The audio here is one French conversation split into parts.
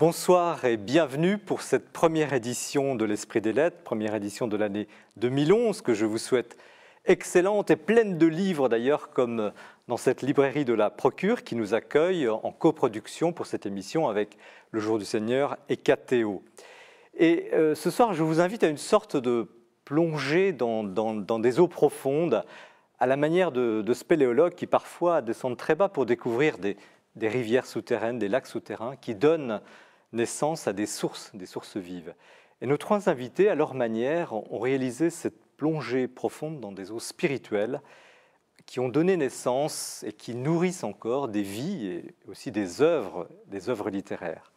Bonsoir et bienvenue pour cette première édition de l'Esprit des Lettres, première édition de l'année 2011 que je vous souhaite excellente et pleine de livres d'ailleurs, comme dans cette librairie de la Procure qui nous accueille en coproduction pour cette émission avec Le Jour du Seigneur et KTO. Et ce soir, je vous invite à une sorte de plongée dans des eaux profondes, à la manière de spéléologues qui parfois descendent très bas pour découvrir des rivières souterraines, des lacs souterrains qui donnent naissance à des sources vives. Et nos trois invités, à leur manière, ont réalisé cette plongée profonde dans des eaux spirituelles qui ont donné naissance et qui nourrissent encore des vies et aussi des œuvres littéraires.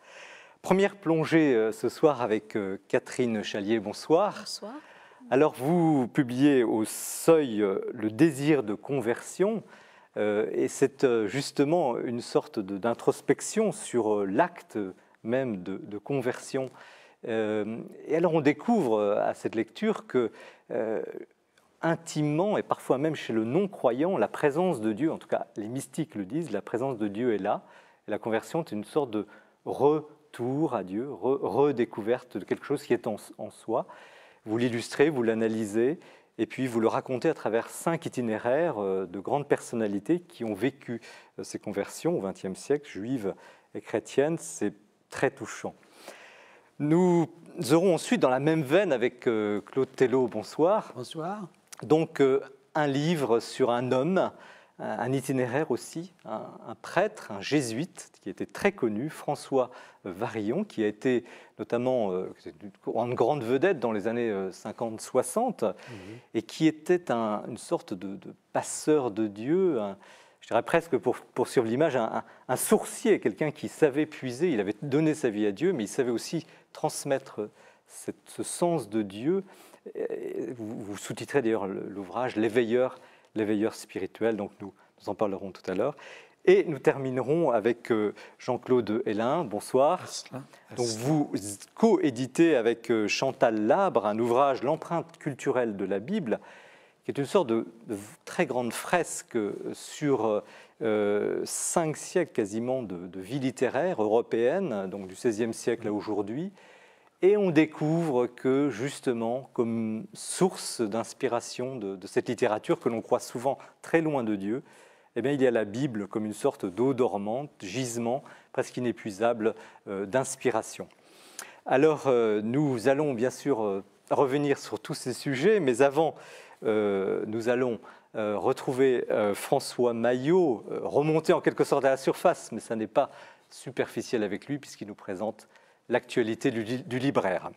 Première plongée ce soir avec Catherine Chalier, bonsoir. Bonsoir. Alors vous publiez au Seuil Le désir de conversion et c'est justement une sorte d'introspection sur l'acte même de conversion. Et alors on découvre à cette lecture que intimement et parfois même chez le non-croyant, la présence de Dieu, en tout cas les mystiques le disent, la présence de Dieu est là. Et la conversion est une sorte de retour à Dieu, redécouverte de quelque chose qui est en soi. Vous l'illustrez, vous l'analysez, et puis vous le racontez à travers 5 itinéraires de grandes personnalités qui ont vécu ces conversions au XXe siècle, juives et chrétiennes. C'est très touchant. Nous aurons ensuite, dans la même veine avec Claude Tello, bonsoir. Bonsoir. Donc un livre sur un homme, un itinéraire aussi, un prêtre, un jésuite qui était très connu, François Varillon, qui a été notamment une grande vedette dans les années 50-60 et qui était une sorte de passeur de Dieu, je dirais presque pour suivre l'image, un sourcier, quelqu'un qui savait puiser, il avait donné sa vie à Dieu, mais il savait aussi transmettre ce sens de Dieu. Vous sous-titrez d'ailleurs l'ouvrage « L'éveilleur spirituel », donc nous en parlerons tout à l'heure. Et nous terminerons avec Jean-Claude Hellin, bonsoir. Donc vous co-éditez avec Chantal Labre un ouvrage « L'empreinte culturelle de la Bible », qui est une sorte de très grande fresque sur 5 siècles quasiment de vie littéraire européenne, donc du XVIe siècle à aujourd'hui. Et on découvre que, justement, comme source d'inspiration de cette littérature que l'on croit souvent très loin de Dieu, eh bien, il y a la Bible comme une sorte d'eau dormante, gisement presque inépuisable d'inspiration. Alors, nous allons bien sûr revenir sur tous ces sujets, mais avant, nous allons retrouver François Maillot, remonter en quelque sorte à la surface, mais ça n'est pas superficiel avec lui, puisqu'il nous présente l'actualité du libraire.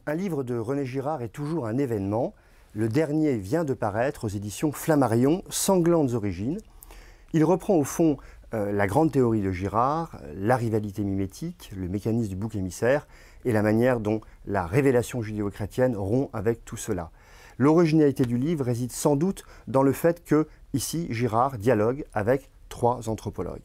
Un livre de René Girard est toujours un événement. Le dernier vient de paraître aux éditions Flammarion, Sanglantes origines. Il reprend au fond la grande théorie de Girard, la rivalité mimétique, le mécanisme du bouc émissaire et la manière dont la révélation judéo-chrétienne rompt avec tout cela. L'originalité du livre réside sans doute dans le fait que, ici, Girard dialogue avec 3 anthropologues.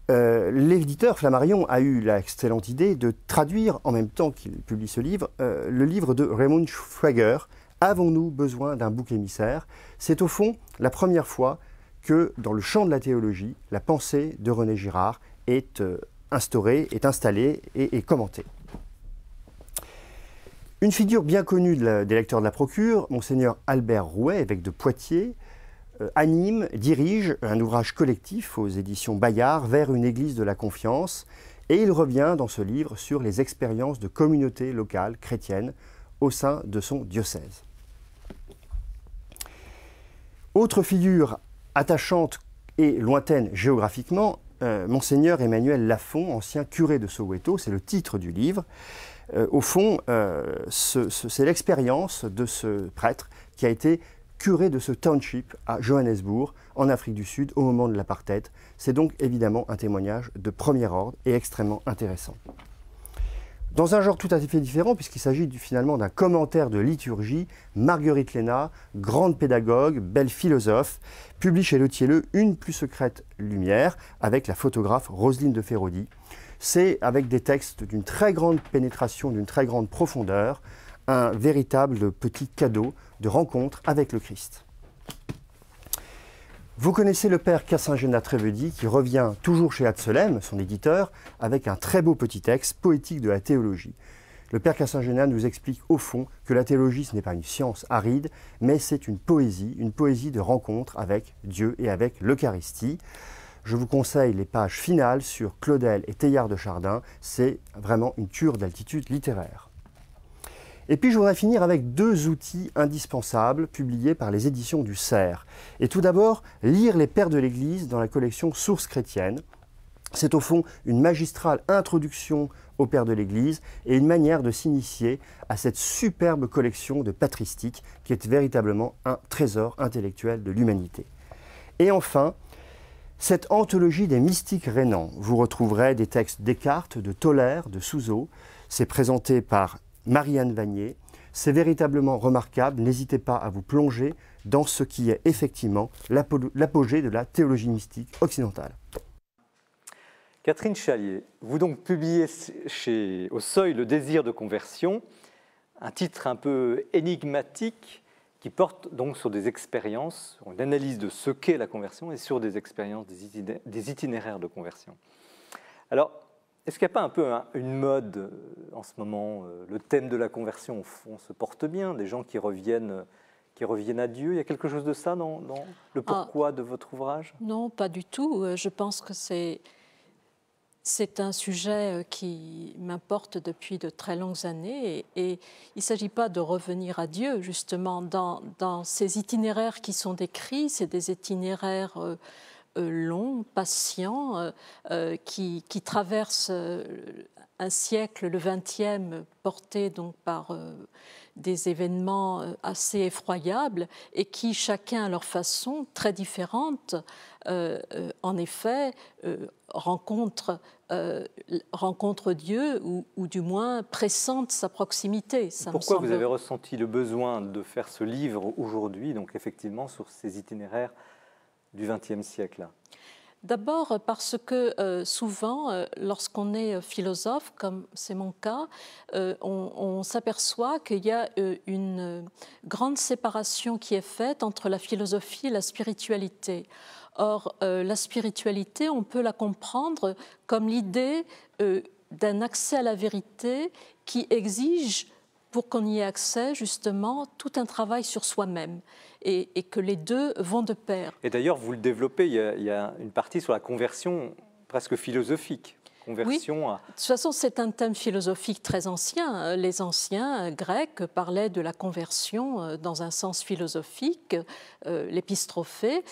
L'éditeur Flammarion a eu l'excellente idée de traduire, en même temps qu'il publie ce livre, le livre de Raymond Schwager, « Avons-nous besoin d'un bouc émissaire ?» C'est au fond la première fois que, dans le champ de la théologie, la pensée de René Girard est instaurée, est installée et commentée. Une figure bien connue des lecteurs de la Procure, Monseigneur Albert Rouet, évêque de Poitiers, dirige un ouvrage collectif aux éditions Bayard vers une église de la confiance, et il revient dans ce livre sur les expériences de communautés locales chrétiennes au sein de son diocèse. Autre figure attachante et lointaine géographiquement, Monseigneur Emmanuel Lafont, ancien curé de Soweto, c'est le titre du livre. Au fond, c'est l'expérience de ce prêtre qui a été curé de ce township à Johannesburg, en Afrique du Sud, au moment de l'apartheid. C'est donc évidemment un témoignage de premier ordre et extrêmement intéressant. Dans un genre tout à fait différent, puisqu'il s'agit finalement d'un commentaire de liturgie, Marguerite Léna, grande pédagogue, belle philosophe, publie chez Le Thielleux Une plus secrète lumière, avec la photographe Roselyne de Féraudy. C'est, avec des textes d'une très grande pénétration, d'une très grande profondeur, un véritable petit cadeau de rencontre avec le Christ. Vous connaissez le père Cassingena Trévedi qui revient toujours chez Hatzelem, son éditeur, avec un très beau petit texte poétique de la théologie. Le père Cassingena nous explique au fond que la théologie, ce n'est pas une science aride, mais c'est une poésie de rencontre avec Dieu et avec l'Eucharistie. Je vous conseille les pages finales sur Claudel et Teilhard de Chardin. C'est vraiment une cure d'altitude littéraire. Et puis je voudrais finir avec 2 outils indispensables publiés par les éditions du Cerf. Et tout d'abord, lire les Pères de l'Église dans la collection Sources chrétiennes. C'est au fond une magistrale introduction aux Pères de l'Église et une manière de s'initier à cette superbe collection de patristiques qui est véritablement un trésor intellectuel de l'humanité. Et enfin, cette anthologie des mystiques rénants. Vous retrouverez des textes Descartes, de Toller, de Suzeau. C'est présenté par Marianne Vanier. C'est véritablement remarquable. N'hésitez pas à vous plonger dans ce qui est effectivement l'apogée de la théologie mystique occidentale. Catherine Chalier, vous donc publiez au Seuil Le désir de conversion, un titre un peu énigmatique qui porte donc sur des expériences, une analyse de ce qu'est la conversion et sur des expériences, des itinéraires de conversion. Alors, est-ce qu'il n'y a pas un peu une mode en ce moment? Le thème de la conversion, au fond, se porte bien, des gens qui reviennent à Dieu. Il y a quelque chose de ça dans le pourquoi de votre ouvrage? Non, pas du tout. Je pense que c'est un sujet qui m'importe depuis de très longues années et il ne s'agit pas de revenir à Dieu, justement. Dans ces itinéraires qui sont décrits, c'est des itinéraires longs, patients, qui traversent un siècle, le XXe, porté donc par des événements assez effroyables et qui, chacun à leur façon, très différente, en effet, rencontrent Dieu ou du moins pressentent sa proximité. Pourquoi vous avez ressenti le besoin de faire ce livre aujourd'hui, donc effectivement sur ces itinéraires du XXe siècle? D'abord parce que souvent, lorsqu'on est philosophe, comme c'est mon cas, on s'aperçoit qu'il y a une grande séparation qui est faite entre la philosophie et la spiritualité. Or, la spiritualité, on peut la comprendre comme l'idée d'un accès à la vérité qui exige, pour qu'on y ait accès, justement, tout un travail sur soi-même et que les deux vont de pair. Et d'ailleurs, vous le développez, il y a une partie sur la conversion presque philosophique. Conversion oui. De toute façon, c'est un thème philosophique très ancien. Les anciens Grecs parlaient de la conversion dans un sens philosophique, l'épistrophée.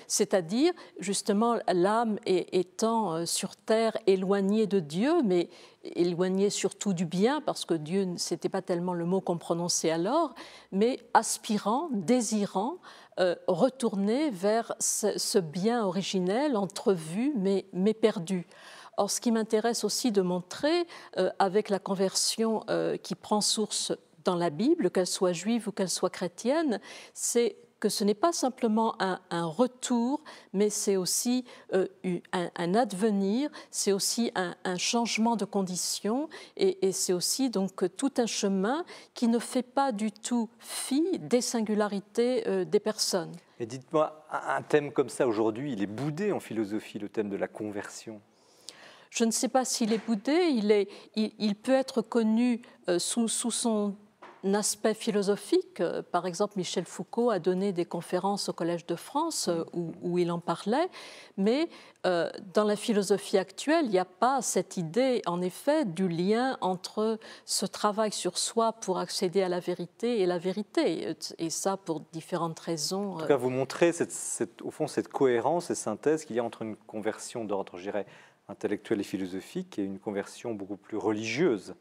C'est-à-dire, justement, l'âme étant sur terre éloignée de Dieu, mais éloignée surtout du bien, parce que Dieu, ce n'était pas tellement le mot qu'on prononçait alors, mais aspirant, désirant, retourner vers ce bien originel, entrevu, mais perdu. Or, ce qui m'intéresse aussi de montrer, avec la conversion qui prend source dans la Bible, qu'elle soit juive ou qu'elle soit chrétienne, c'est que ce n'est pas simplement un retour, mais c'est aussi un advenir, c'est aussi un changement de condition, et c'est aussi donc tout un chemin qui ne fait pas du tout fi des singularités des personnes. Et dites-moi, un thème comme ça aujourd'hui, il est boudé en philosophie, le thème de la conversion. Je ne sais pas s'il est boudé, il peut être connu sous son aspect philosophique. Par exemple, Michel Foucault a donné des conférences au Collège de France où il en parlait, mais dans la philosophie actuelle, il n'y a pas cette idée, en effet, du lien entre ce travail sur soi pour accéder à la vérité et la vérité, et ça pour différentes raisons. En tout cas, vous montrez au fond cette cohérence et synthèse qu'il y a entre une conversion d'ordre, je dirais, intellectuelle et philosophique et une conversion beaucoup plus religieuse.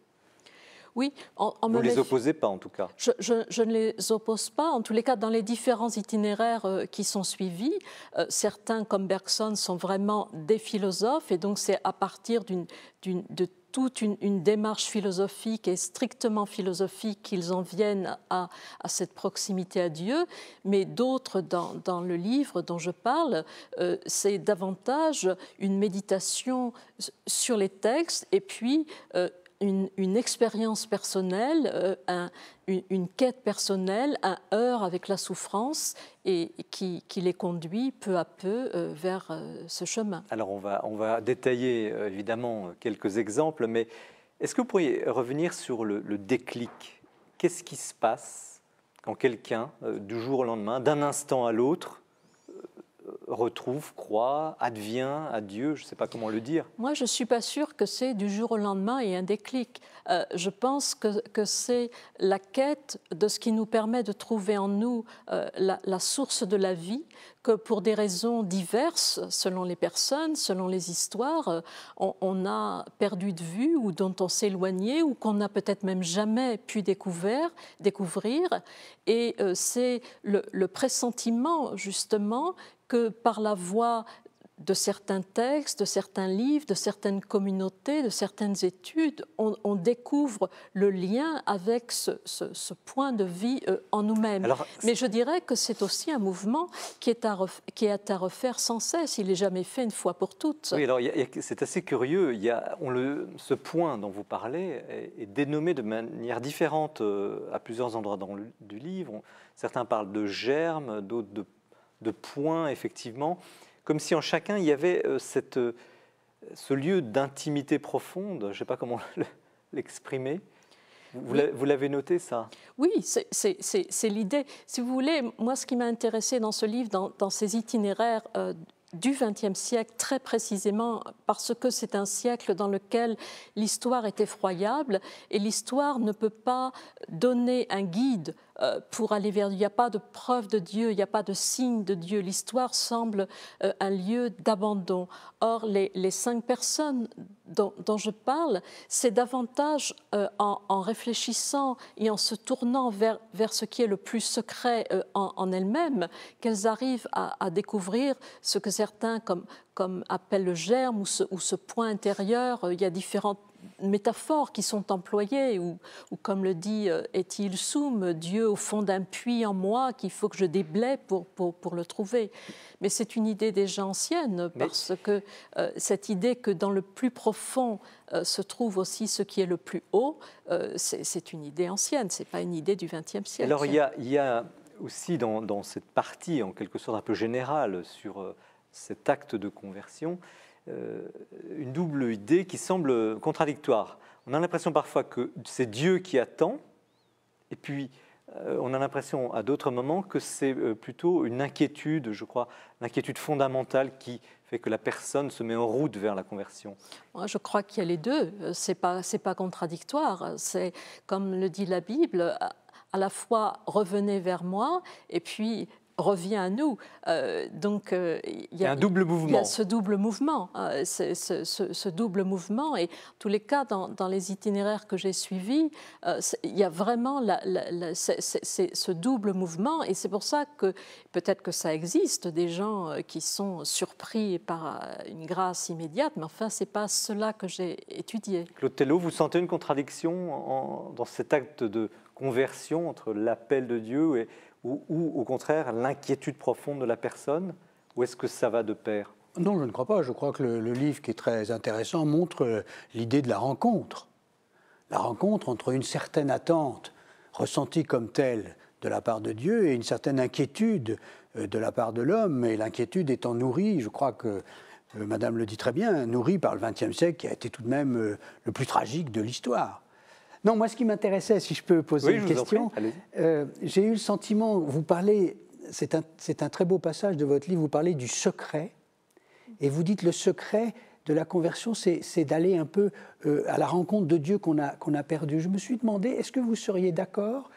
Oui, vous ne les opposez pas en tout cas. Je ne les oppose pas. En tous les cas, dans les différents itinéraires qui sont suivis, certains comme Bergson sont vraiment des philosophes et donc c'est à partir de toute une démarche philosophique et strictement philosophique qu'ils en viennent à cette proximité à Dieu, mais d'autres dans le livre dont je parle, c'est davantage une méditation sur les textes et puis une expérience personnelle, une quête personnelle, un heurt avec la souffrance et qui les conduit peu à peu vers ce chemin. Alors on va détailler évidemment quelques exemples, mais est-ce que vous pourriez revenir sur le déclic? Qu'est-ce qui se passe quand quelqu'un, du jour au lendemain, d'un instant à l'autre, retrouve, croit, advient à Dieu, je ne sais pas comment le dire. Moi, je ne suis pas sûre que c'est du jour au lendemain et un déclic. Je pense que c'est la quête de ce qui nous permet de trouver en nous la source de la vie, que pour des raisons diverses, selon les personnes, selon les histoires, on a perdu de vue ou dont on s'est éloigné ou qu'on n'a peut-être même jamais pu découvrir. Et c'est le pressentiment, justement, que par la voie de certains textes, de certains livres, de certaines communautés, de certaines études, on découvre le lien avec ce point de vie en nous-mêmes. Mais je dirais que c'est aussi un mouvement qui est à refaire sans cesse. Il n'est jamais fait une fois pour toutes. Oui, alors c'est assez curieux. Ce point dont vous parlez est dénommé de manière différente à plusieurs endroits du livre. Certains parlent de germes, d'autres de points, effectivement, comme si en chacun il y avait ce lieu d'intimité profonde. Je ne sais pas comment l'exprimer. Vous l'avez noté, ça? Oui, c'est l'idée. Si vous voulez, moi, ce qui m'a intéressé dans ce livre, dans ces itinéraires du XXe siècle, très précisément parce que c'est un siècle dans lequel l'histoire est effroyable et l'histoire ne peut pas donner un guide pour aller vers Dieu. Il n'y a pas de preuve de Dieu, il n'y a pas de signe de Dieu. L'histoire semble un lieu d'abandon. Or, les 5 personnes dont je parle, c'est davantage en réfléchissant et en se tournant vers ce qui est le plus secret en elles-mêmes qu'elles arrivent à découvrir ce que certains comme appellent le germe ou ce point intérieur. Il y a différentes métaphores qui sont employées, ou comme le dit Étienne Soum, Dieu au fond d'un puits en moi qu'il faut que je déblaye pour le trouver. Mais c'est une idée déjà ancienne, parce que cette idée que dans le plus profond se trouve aussi ce qui est le plus haut, c'est une idée ancienne, ce n'est pas une idée du XXe siècle. Alors il y a aussi dans cette partie, en quelque sorte un peu générale, sur cet acte de conversion, une double idée qui semble contradictoire. On a l'impression parfois que c'est Dieu qui attend, et puis on a l'impression à d'autres moments que c'est plutôt une inquiétude, je crois, l'inquiétude fondamentale qui fait que la personne se met en route vers la conversion. Moi, je crois qu'il y a les deux. C'est pas contradictoire. C'est, comme le dit la Bible, à la fois revenez vers moi, et puis revient à nous. Donc, il y a un double mouvement. Il y a ce double mouvement, ce double mouvement. Et en tous les cas, dans les itinéraires que j'ai suivis, il y a vraiment ce double mouvement. Et c'est pour ça que peut-être que ça existe, des gens qui sont surpris par une grâce immédiate, mais enfin, ce n'est pas cela que j'ai étudié. Claude Tello, vous sentez une contradiction dans cet acte de conversion entre l'appel de Dieu ou au contraire l'inquiétude profonde de la personne, ou est-ce que ça va de pair? Non, je ne crois pas. Je crois que le livre qui est très intéressant montre l'idée de la rencontre. La rencontre entre une certaine attente ressentie comme telle de la part de Dieu et une certaine inquiétude de la part de l'homme, et l'inquiétude étant nourrie, je crois que Madame le dit très bien, nourrie par le XXe siècle qui a été tout de même le plus tragique de l'histoire. Non, moi, ce qui m'intéressait, si je peux poser une question, j'ai eu le sentiment, vous parlez, c'est un très beau passage de votre livre, vous parlez du secret, et vous dites le secret de la conversion, c'est d'aller un peu à la rencontre de Dieu qu'on a perdu. Je me suis demandé, est-ce que vous seriez d'accord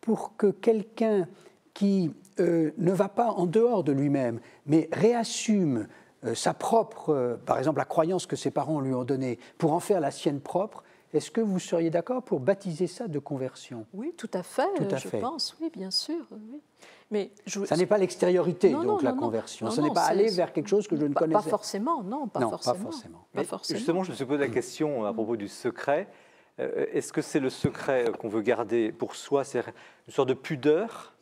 pour que quelqu'un qui ne va pas en dehors de lui-même, mais réassume sa propre, par exemple, la croyance que ses parents lui ont donnée, pour en faire la sienne propre, est-ce que vous seriez d'accord pour baptiser ça de conversion? Oui, tout à fait, je pense, oui, bien sûr. Oui. Mais ça n'est pas l'extériorité, donc, la conversion. Ce n'est pas aller vers quelque chose que je ne connaissais pas. Pas forcément, non, pas forcément. Justement, je me suis posé la question à propos du secret. Est-ce que c'est le secret qu'on veut garder pour soi? C'est une sorte de pudeur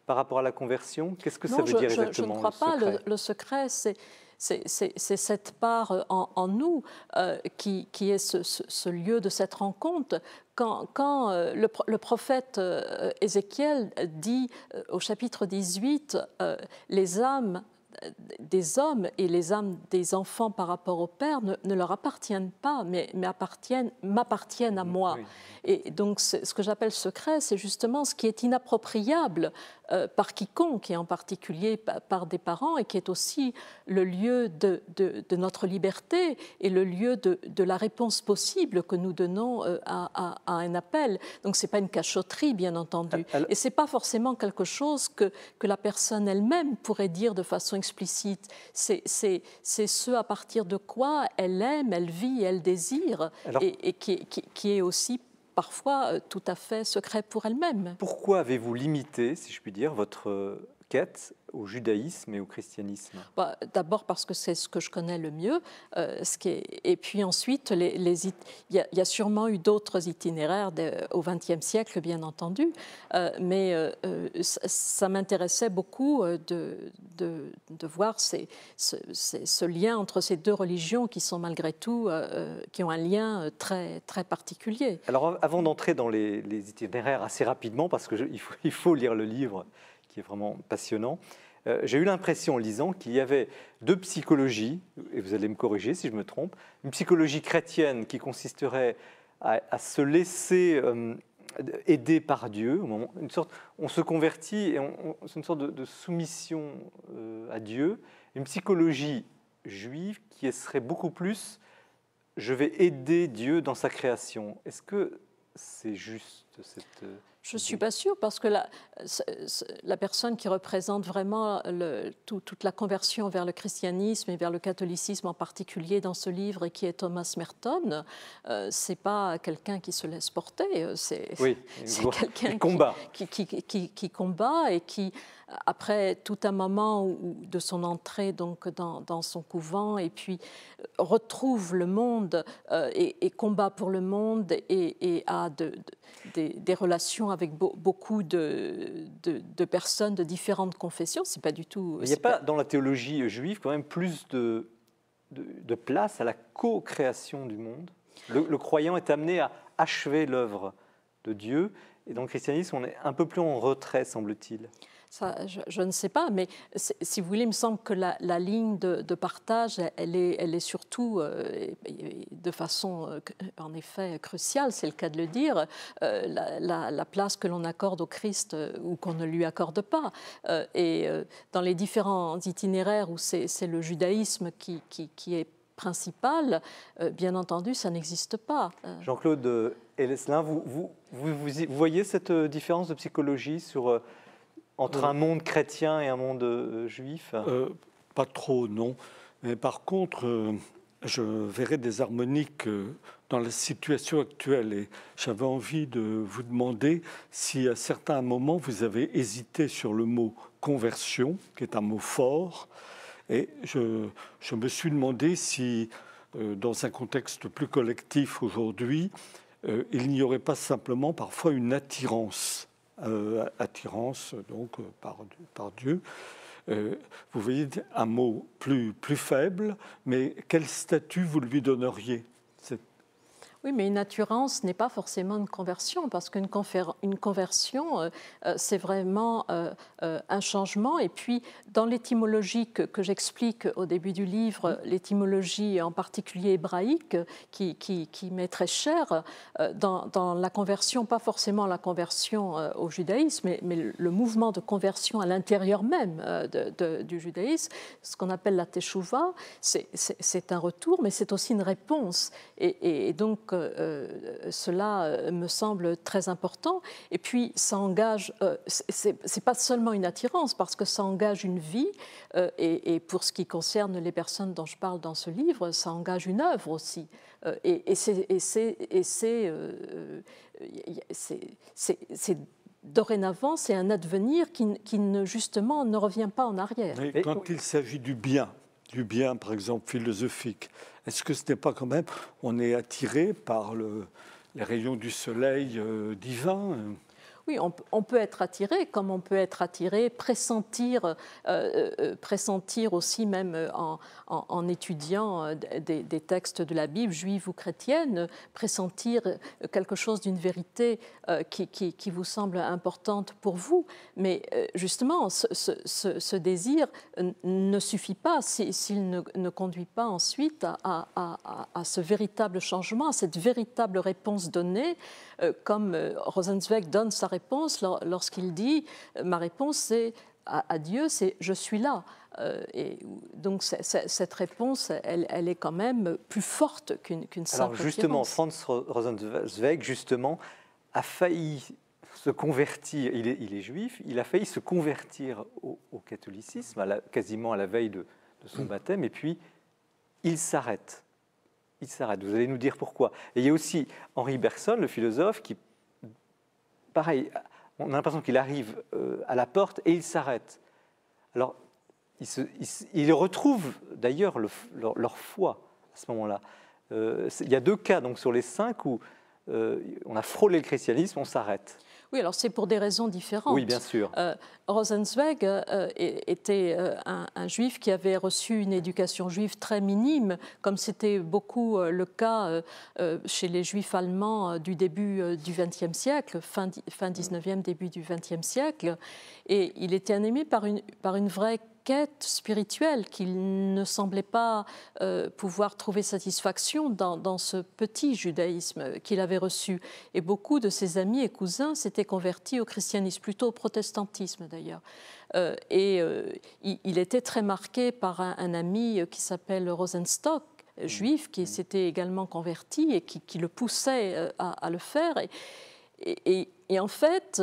par rapport à la conversion? Qu'est-ce que ça veut dire exactement? Je ne crois pas. Le secret, c'est cette part en nous qui est ce lieu de cette rencontre. Quand le prophète Ézéchiel dit au chapitre 18, les âmes des hommes et les âmes des enfants par rapport au Père ne leur appartiennent pas, mais m'appartiennent à moi. Oui. Et donc ce que j'appelle secret, c'est justement ce qui est inappropriable par quiconque, et en particulier par des parents, et qui est aussi le lieu de notre liberté et le lieu de la réponse possible que nous donnons à un appel. Donc ce n'est pas une cachotterie, bien entendu. Et ce n'est pas forcément quelque chose que la personne elle-même pourrait dire de façon explicite. C'est ce à partir de quoi elle aime, elle vit, elle désire, et qui est aussi parfois tout à fait secret pour elle-même. Pourquoi avez-vous limité, si je puis dire, votre quête au judaïsme et au christianisme? D'abord parce que c'est ce que je connais le mieux. Et puis ensuite, il y a sûrement eu d'autres itinéraires au XXe siècle, bien entendu, mais ça m'intéressait beaucoup de voir ce lien entre ces deux religions qui sont malgré tout, qui ont un lien très, très particulier. Alors avant d'entrer dans les itinéraires assez rapidement, parce qu'il faut lire le livre, qui est vraiment passionnant. J'ai eu l'impression en lisant qu'il y avait deux psychologies, et vous allez me corriger si je me trompe, une psychologie chrétienne qui consisterait à se laisser aider par Dieu, on se convertit et c'est une sorte de soumission à Dieu, une psychologie juive qui serait beaucoup plus « je vais aider Dieu dans sa création ». Est-ce que c'est juste cette... Je ne suis pas sûre, parce que la personne qui représente vraiment toute la conversion vers le christianisme et vers le catholicisme en particulier dans ce livre, et qui est Thomas Merton, ce n'est pas quelqu'un qui se laisse porter, c'est quelqu'un qui combat et qui, après tout un moment de son entrée donc, dans son couvent, et puis retrouve le monde et combat pour le monde et a des relations avec beaucoup de personnes de différentes confessions. C'est pas du tout... Il n'y a pas dans la théologie juive quand même plus de place à la co-création du monde. Le croyant est amené à achever l'œuvre de Dieu, et dans le christianisme, on est un peu plus en retrait, semble-t-il. Ça, je ne sais pas, mais si vous voulez, il me semble que la ligne de partage, elle est surtout, de façon en effet cruciale, c'est le cas de le dire, la place que l'on accorde au Christ ou qu'on ne lui accorde pas. Et dans les différents itinéraires où c'est le judaïsme qui est principal, bien entendu, ça n'existe pas. Jean-Claude Helleslein, vous voyez cette différence de psychologie entre un monde chrétien et un monde juif? Pas trop, non. Mais par contre, je verrais des harmoniques dans la situation actuelle. Et j'avais envie de vous demander si à certains moments vous avez hésité sur le mot conversion, qui est un mot fort. Et je me suis demandé si, dans un contexte plus collectif aujourd'hui, il n'y aurait pas simplement parfois une attirance donc par Dieu. Vous voyez, un mot plus faible, mais quel statut vous lui donneriez? Oui, mais une attirance n'est pas forcément une conversion, parce qu'une conversion, c'est vraiment un changement. Et puis, dans l'étymologie que j'explique au début du livre, l'étymologie en particulier hébraïque, qui m'est très chère, dans la conversion, pas forcément la conversion au judaïsme, mais le mouvement de conversion à l'intérieur même du judaïsme, ce qu'on appelle la teshuva, c'est un retour, mais c'est aussi une réponse. Et donc, cela me semble très important. Et puis, ça engage, c'est pas seulement une attirance, parce que ça engage une vie, et pour ce qui concerne les personnes dont je parle dans ce livre, ça engage une œuvre aussi. Dorénavant, c'est un advenir qui justement ne revient pas en arrière. Et quand il s'agit du bien, par exemple, philosophique, est-ce que ce n'est pas quand même, on est attiré par les rayons du soleil divin? Oui, on peut être attiré, comme on peut être attiré, pressentir aussi même en étudiant des textes de la Bible, juive ou chrétienne, pressentir quelque chose d'une vérité qui vous semble importante pour vous. Mais justement, ce désir ne suffit pas s'il ne conduit pas ensuite à ce véritable changement, à cette véritable réponse donnée, comme Rosenzweig donne sa réponse lorsqu'il dit « ma réponse à Dieu, c'est « je suis là ». Et donc cette réponse, elle est quand même plus forte qu'une simple Alors justement, référence. Franz Rosenzweig, justement, a failli se convertir, il est juif, il a failli se convertir au catholicisme, quasiment à la veille de son baptême, et puis il s'arrête. Il s'arrête. Vous allez nous dire pourquoi. Et il y a aussi Henri Bergson, le philosophe, qui, pareil, on a l'impression qu'il arrive à la porte et il s'arrête. Alors, il retrouve d'ailleurs leur foi à ce moment-là. Il y a 2 cas donc, sur les 5 où on a frôlé le christianisme, on s'arrête. Oui, alors c'est pour des raisons différentes. Oui, bien sûr. Rosenzweig était un juif qui avait reçu une éducation juive très minime, comme c'était beaucoup le cas chez les juifs allemands du début du XXe siècle, fin 19e, début du XXe siècle. Et il était animé par une vraie quête spirituelle qu'il ne semblait pas pouvoir trouver satisfaction dans ce petit judaïsme qu'il avait reçu. Et beaucoup de ses amis et cousins s'étaient convertis au christianisme, plutôt au protestantisme d'ailleurs. Il était très marqué par un ami qui s'appelle Rosenstock, juif, qui s'était également converti et qui le poussait à le faire. Et en fait,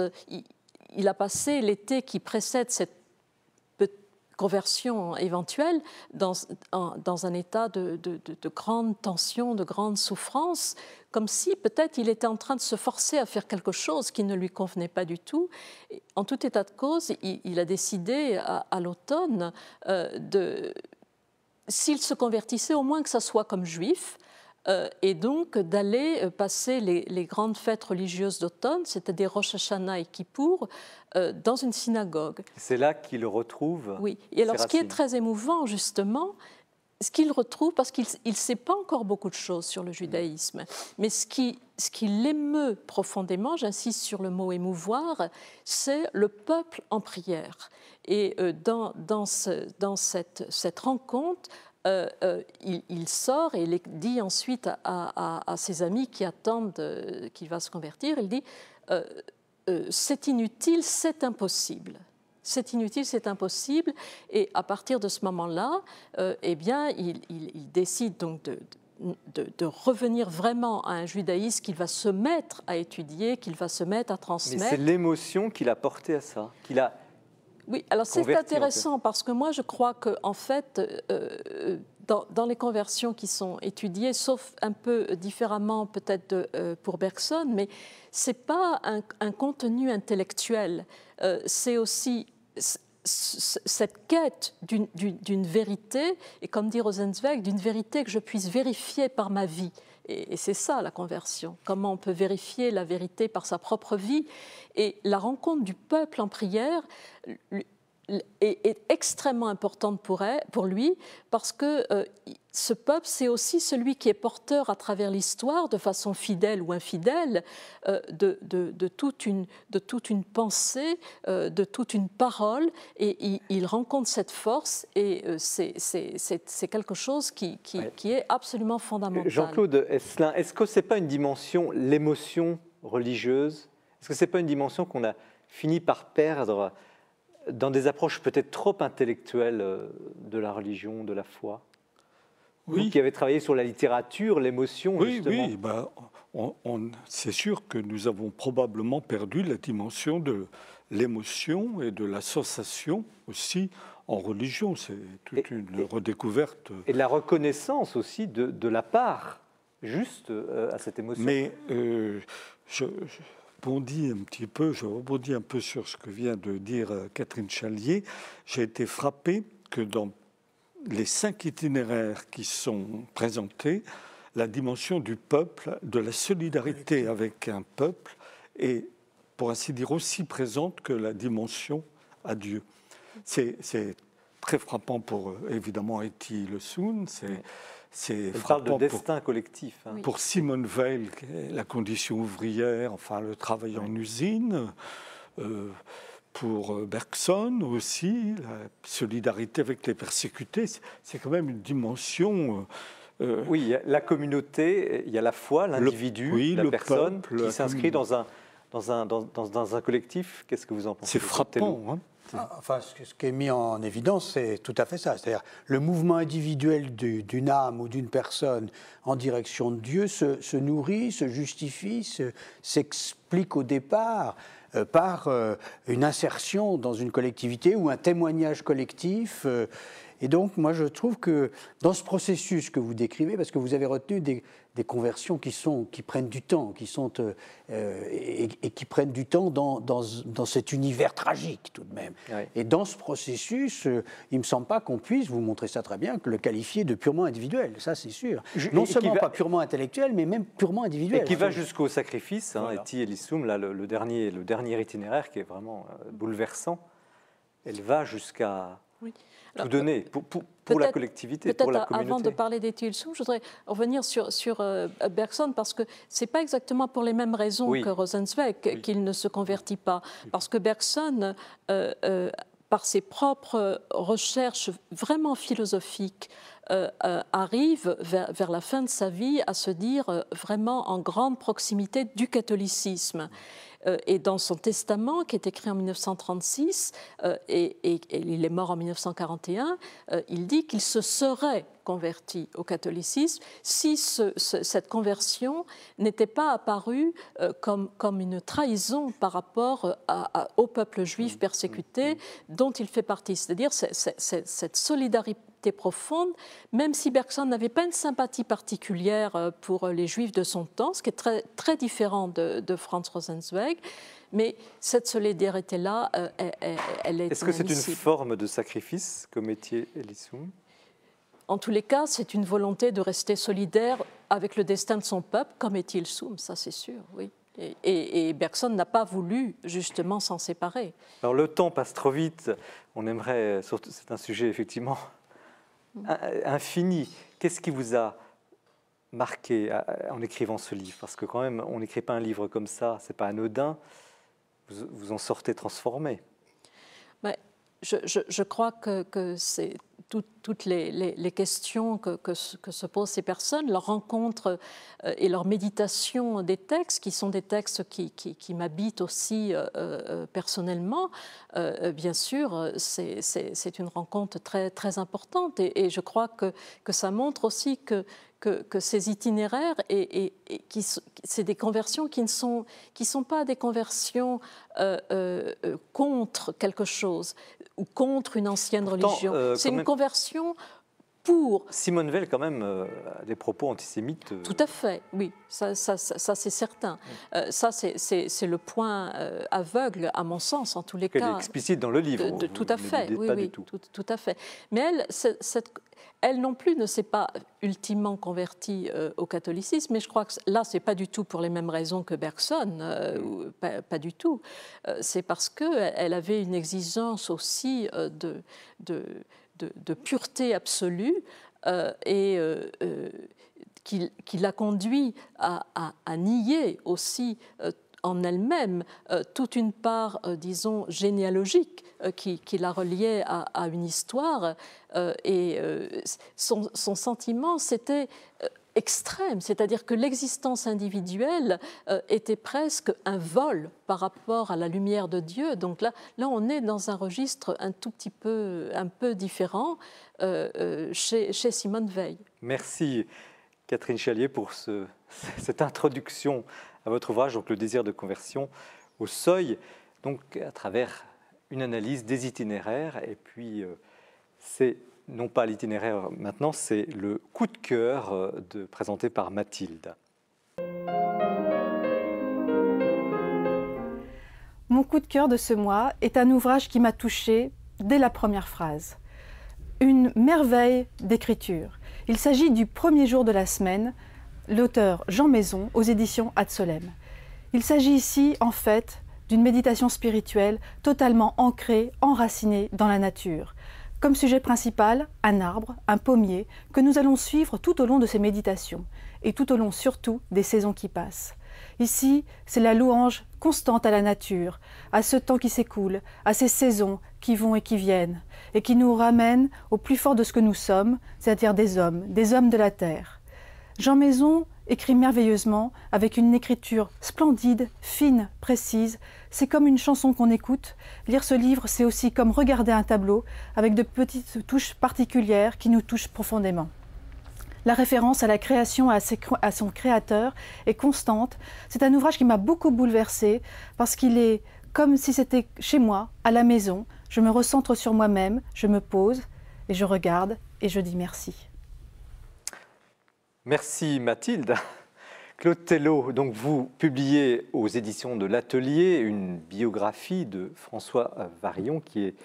il a passé l'été qui précède cette conversion éventuelle dans un état de grande tension, de grande souffrance, comme si peut-être il était en train de se forcer à faire quelque chose qui ne lui convenait pas du tout. En tout état de cause, il a décidé à l'automne s'il se convertissait, au moins que ça soit comme juif, et donc d'aller passer les grandes fêtes religieuses d'automne, c'est-à-dire Rosh Hashanah et Kippour, dans une synagogue. C'est là qu'il retrouve. Oui, et alors ce qui est très émouvant, justement, ce qu'il retrouve, parce qu'il ne sait pas encore beaucoup de choses sur le judaïsme, mais ce qui l'émeut profondément, j'insiste sur le mot émouvoir, c'est le peuple en prière. Et dans cette rencontre, il sort et il dit ensuite à ses amis qui attendent qu'il va se convertir, il dit c'est inutile, c'est impossible. C'est inutile, c'est impossible. Et à partir de ce moment-là, eh bien, il décide donc de revenir vraiment à un judaïsme qu'il va se mettre à étudier, qu'il va se mettre à transmettre. Mais c'est l'émotion qui l'a porté à ça, qu'il a. Oui, alors c'est intéressant parce que moi je crois qu'en fait, dans les conversions qui sont étudiées, sauf un peu différemment peut-être pour Bergson, mais ce n'est pas un contenu intellectuel, c'est aussi cette quête d'une vérité, et comme dit Rosenzweig, d'une vérité que je puisse vérifier par ma vie. Et c'est ça la conversion, comment on peut vérifier la vérité par sa propre vie. Et la rencontre du peuple en prière est extrêmement importante pour lui, parce que ce peuple, c'est aussi celui qui est porteur à travers l'histoire, de façon fidèle ou infidèle, de toute une pensée, de toute une parole, et il rencontre cette force, et c'est quelque chose qui est absolument fondamental. Jean-Claude Esselin, est-ce que ce n'est pas une dimension, l'émotion religieuse, est-ce que ce n'est pas une dimension qu'on a fini par perdre dans des approches peut-être trop intellectuelles de la religion, de la foi? Oui. Vous qui avez travaillé sur la littérature, l'émotion, oui, justement. Oui, c'est sûr que nous avons probablement perdu la dimension de l'émotion et de la sensation aussi en religion. C'est toute une redécouverte. Et de la reconnaissance aussi de la part juste à cette émotion. Mais je rebondis un peu sur ce que vient de dire Catherine Chalier. J'ai été frappé que dans les 5 itinéraires qui sont présentés, la dimension du peuple, de la solidarité avec un peuple est pour ainsi dire, aussi présente que la dimension à Dieu. C'est très frappant pour, évidemment, Etty Hillesum. C'est parle de destin collectif. Hein. Pour Simone Weil, la condition ouvrière, enfin le travail en usine. Pour Bergson aussi, la solidarité avec les persécutés, c'est quand même une dimension... Oui, il y a la communauté, il y a la foi, l'individu, la personne peuple, qui s'inscrit dans un collectif. Qu'est-ce que vous en pensez? C'est frappant. Hein. Enfin, ce qui est mis en évidence, c'est tout à fait ça. C'est-à-dire le mouvement individuel d'une âme ou d'une personne en direction de Dieu se nourrit, se justifie, s'explique au départ par une insertion dans une collectivité ou un témoignage collectif. Et donc, moi, je trouve que dans ce processus que vous décrivez, parce que vous avez retenu des conversions qui prennent du temps, et qui prennent du temps dans cet univers tragique tout de même. Oui. Et dans ce processus, il ne me semble pas qu'on puisse, vous montrez ça très bien, que le qualifier de purement individuel, ça c'est sûr. Non seulement pas purement intellectuel, mais même purement individuel. Et qui va jusqu'au sacrifice, hein, voilà. Etty Hillesum, là, le dernier itinéraire qui est vraiment bouleversant, elle va jusqu'à... Oui. Tout donner pour la collectivité, pour la communauté. Avant de parler d'Etty Hillesum, je voudrais revenir sur Bergson, parce que ce n'est pas exactement pour les mêmes raisons que Rosenzweig qu'il ne se convertit pas. Parce que Bergson, par ses propres recherches vraiment philosophiques, arrive vers la fin de sa vie à se dire vraiment en grande proximité du catholicisme. Et dans son testament, qui est écrit en 1936, et il est mort en 1941, il dit qu'il se serait converti au catholicisme si cette conversion n'était pas apparue comme une trahison par rapport au peuple juif persécuté dont il fait partie. C'est-à-dire cette solidarité profonde, même si Bergson n'avait pas une sympathie particulière pour les Juifs de son temps, ce qui est très, très différent de Franz Rosenzweig, mais cette solidarité-là, elle est Est-ce que c'est une forme de sacrifice, comme Etty Hillesum? En tous les cas, c'est une volonté de rester solidaire avec le destin de son peuple, comme Etty Hillesum, ça c'est sûr, oui. Et Bergson n'a pas voulu justement s'en séparer. Alors le temps passe trop vite, on aimerait, c'est un sujet effectivement infini. Qu'est-ce qui vous a marqué en écrivant ce livre? Parce que quand même, on n'écrit pas un livre comme ça, c'est pas anodin. Vous en sortez transformé. Ben, je crois que c'est toutes les questions que se posent ces personnes, leur rencontre et leur méditation des textes, qui sont des textes qui m'habitent aussi personnellement, bien sûr, c'est une rencontre très, très importante. Et je crois que ça montre aussi que ces itinéraires, c'est des conversions qui ne sont pas des conversions contre quelque chose ou contre une ancienne religion. C'est une conversion pour... Simone Weil, quand même, a des propos antisémites. Tout à fait, oui, ça c'est certain. Ça, c'est le point aveugle, à mon sens, en tous les cas. Elle est explicite dans le livre. Tout à fait, oui, tout à fait. Mais elle non plus ne s'est pas ultimement convertie au catholicisme, mais je crois que là, ce n'est pas du tout pour les mêmes raisons que Bergson, pas du tout. C'est parce qu'elle avait une exigence aussi de pureté absolue qui l'a conduit à nier aussi en elle-même toute une part, disons, généalogique qui la reliait à une histoire. Son sentiment, c'était extrême, c'est-à-dire que l'existence individuelle était presque un vol par rapport à la lumière de Dieu. Donc là, on est dans un registre un peu différent chez Simone Weil. Merci Catherine Chalier pour cette introduction à votre ouvrage, donc Le désir de conversion au seuil, donc à travers une analyse des itinéraires. Et puis c'est non pas l'itinéraire maintenant, c'est le coup de cœur présenté par Mathilde. Mon coup de cœur de ce mois est un ouvrage qui m'a touchée dès la première phrase. Une merveille d'écriture. Il s'agit du premier jour de la semaine, l'auteur Jean Maison aux éditions Ad Solem. Il s'agit ici, en fait, d'une méditation spirituelle totalement ancrée, enracinée dans la nature. Comme sujet principal, un arbre, un pommier, que nous allons suivre tout au long de ces méditations, et tout au long surtout des saisons qui passent. Ici, c'est la louange constante à la nature, à ce temps qui s'écoule, à ces saisons qui vont et qui viennent, et qui nous ramènent au plus fort de ce que nous sommes, c'est-à-dire des hommes de la terre. Jean Maison écrit merveilleusement, avec une écriture splendide, fine, précise. C'est comme une chanson qu'on écoute. Lire ce livre, c'est aussi comme regarder un tableau, avec de petites touches particulières qui nous touchent profondément. La référence à la création, à son créateur est constante. C'est un ouvrage qui m'a beaucoup bouleversée parce qu'il est comme si c'était chez moi, à la maison. Je me recentre sur moi-même, je me pose et je regarde et je dis merci. Merci Mathilde. Claude Tello, donc vous publiez aux éditions de l'Atelier une biographie de François Varillon qui est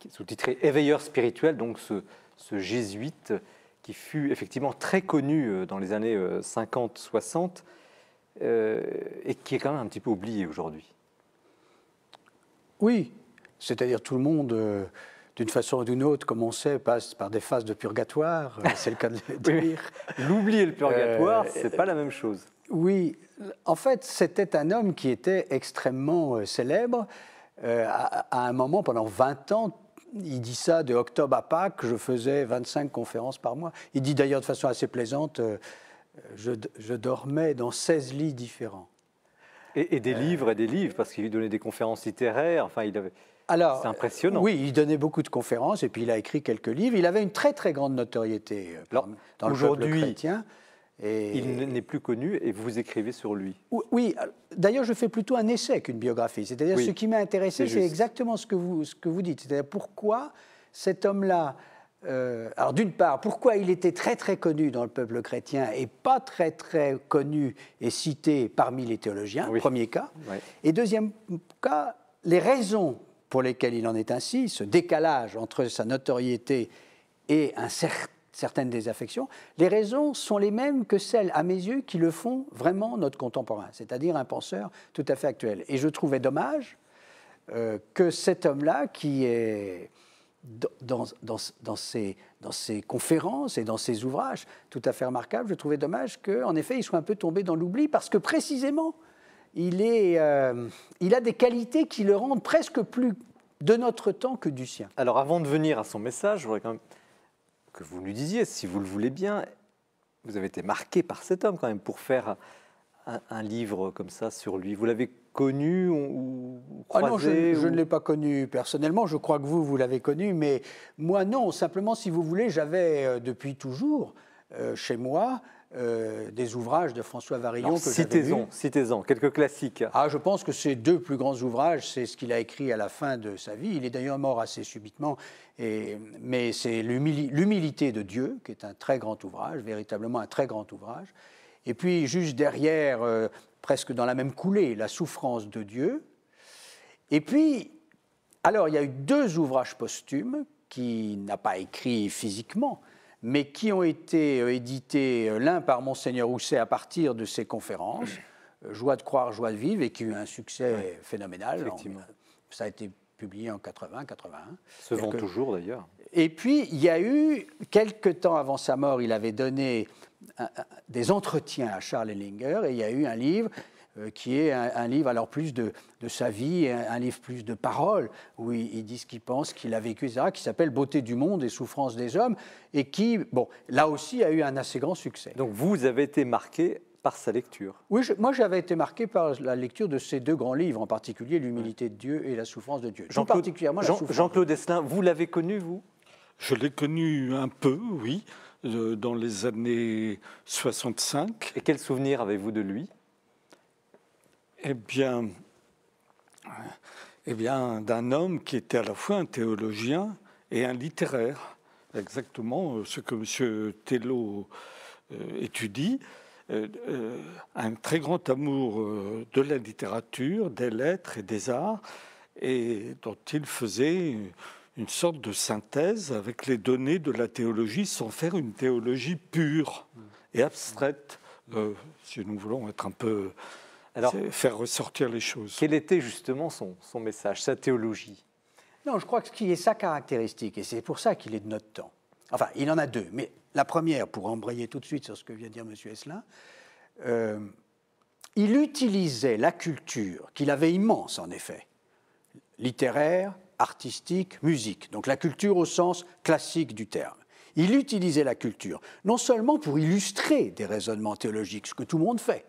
sous-titrée « Éveilleur spirituel », donc ce jésuite qui fut effectivement très connu dans les années 50-60 et qui est quand même un petit peu oublié aujourd'hui. Oui, c'est-à-dire tout le monde, d'une façon ou d'une autre, comme on sait, passe par des phases de purgatoire, c'est le cas de le dire. Oui, l'oubli et le purgatoire, c'est pas la même chose. Oui, en fait, c'était un homme qui était extrêmement célèbre. À un moment, pendant 20 ans, il dit ça de octobre à Pâques, je faisais 25 conférences par mois. Il dit d'ailleurs de façon assez plaisante, je dormais dans 16 lits différents. Et des livres, parce qu'il lui donnait des conférences littéraires, enfin, il avait... C'est impressionnant. Oui, il donnait beaucoup de conférences et puis il a écrit quelques livres. Il avait une très très grande notoriété dans le peuple chrétien. Et il n'est plus connu et vous écrivez sur lui. Oui, d'ailleurs je fais plutôt un essai qu'une biographie. C'est-à-dire ce qui m'a intéressé, c'est exactement ce que vous dites. C'est-à-dire pourquoi cet homme-là, alors d'une part, pourquoi il était très très connu dans le peuple chrétien et pas très très connu et cité parmi les théologiens, premier cas. Oui. Et deuxième cas, les raisons pour lesquelles il en est ainsi, ce décalage entre sa notoriété et certaines désaffections, les raisons sont les mêmes que celles, à mes yeux, qui le font vraiment notre contemporain, c'est-à-dire un penseur tout à fait actuel. Et je trouvais dommage que cet homme-là, qui est dans ses conférences et dans ses ouvrages tout à fait remarquables, je trouvais dommage qu'en effet, il soit un peu tombé dans l'oubli, parce que précisément, il a des qualités qui le rendent presque plus de notre temps que du sien. Alors avant de venir à son message, je voudrais quand même que vous nous disiez, si vous le voulez bien, vous avez été marqué par cet homme quand même pour faire un livre comme ça sur lui. Vous l'avez connu ou croisé? Non, je ne l'ai pas connu personnellement, je crois que vous l'avez connu, mais moi non, simplement si vous voulez, j'avais depuis toujours chez moi des ouvrages de François Varillon que j'avais lus. Citez-en, quelques classiques. Je pense que ces deux plus grands ouvrages, c'est ce qu'il a écrit à la fin de sa vie. Il est d'ailleurs mort assez subitement, mais c'est l'humilité de Dieu, qui est un très grand ouvrage, véritablement un très grand ouvrage. Et puis, juste derrière, presque dans la même coulée, La souffrance de Dieu. Et puis, alors, il y a eu deux ouvrages posthumes qu'il n'a pas écrits physiquement, mais qui ont été édités, l'un par Monseigneur Housset à partir de ses conférences, Joie de croire, joie de vivre, et qui a eu un succès phénoménal. Ça a été publié en 80, 81. Se vend toujours d'ailleurs. Et puis, il y a eu, quelque temps avant sa mort, il avait donné des entretiens à Charles Ellinger, et il y a eu un livre qui est un livre alors plus de sa vie, un livre plus de paroles, où il dit ce qu'il pense, qu'il a vécu, etc., qui s'appelle « Beauté du monde et souffrance des hommes », et qui, là aussi, a eu un assez grand succès. Donc vous avez été marqué par sa lecture? Oui, moi j'avais été marqué par la lecture de ces deux grands livres, en particulier « L'humilité de Dieu » et « La souffrance de Dieu ». Jean-Claude Esselin, vous l'avez connu, vous? Je l'ai connu un peu, oui, dans les années 65. Et quel souvenir avez-vous de lui? Eh bien, d'un homme qui était à la fois un théologien et un littéraire, exactement ce que M. Tello étudie, un très grand amour de la littérature, des lettres et des arts, et dont il faisait une sorte de synthèse avec les données de la théologie sans faire une théologie pure et abstraite, si nous voulons être un peu Alors, c'est faire ressortir les choses. Quel était justement son message, sa théologie? Non, je crois que ce qui est sa caractéristique, et c'est pour ça qu'il est de notre temps, enfin, il en a deux, mais la première, pour embrayer tout de suite sur ce que vient de dire M. Esselin, il utilisait la culture, qu'il avait immense en effet, littéraire, artistique, musique, donc la culture au sens classique du terme. Il utilisait la culture, non seulement pour illustrer des raisonnements théologiques, ce que tout le monde fait,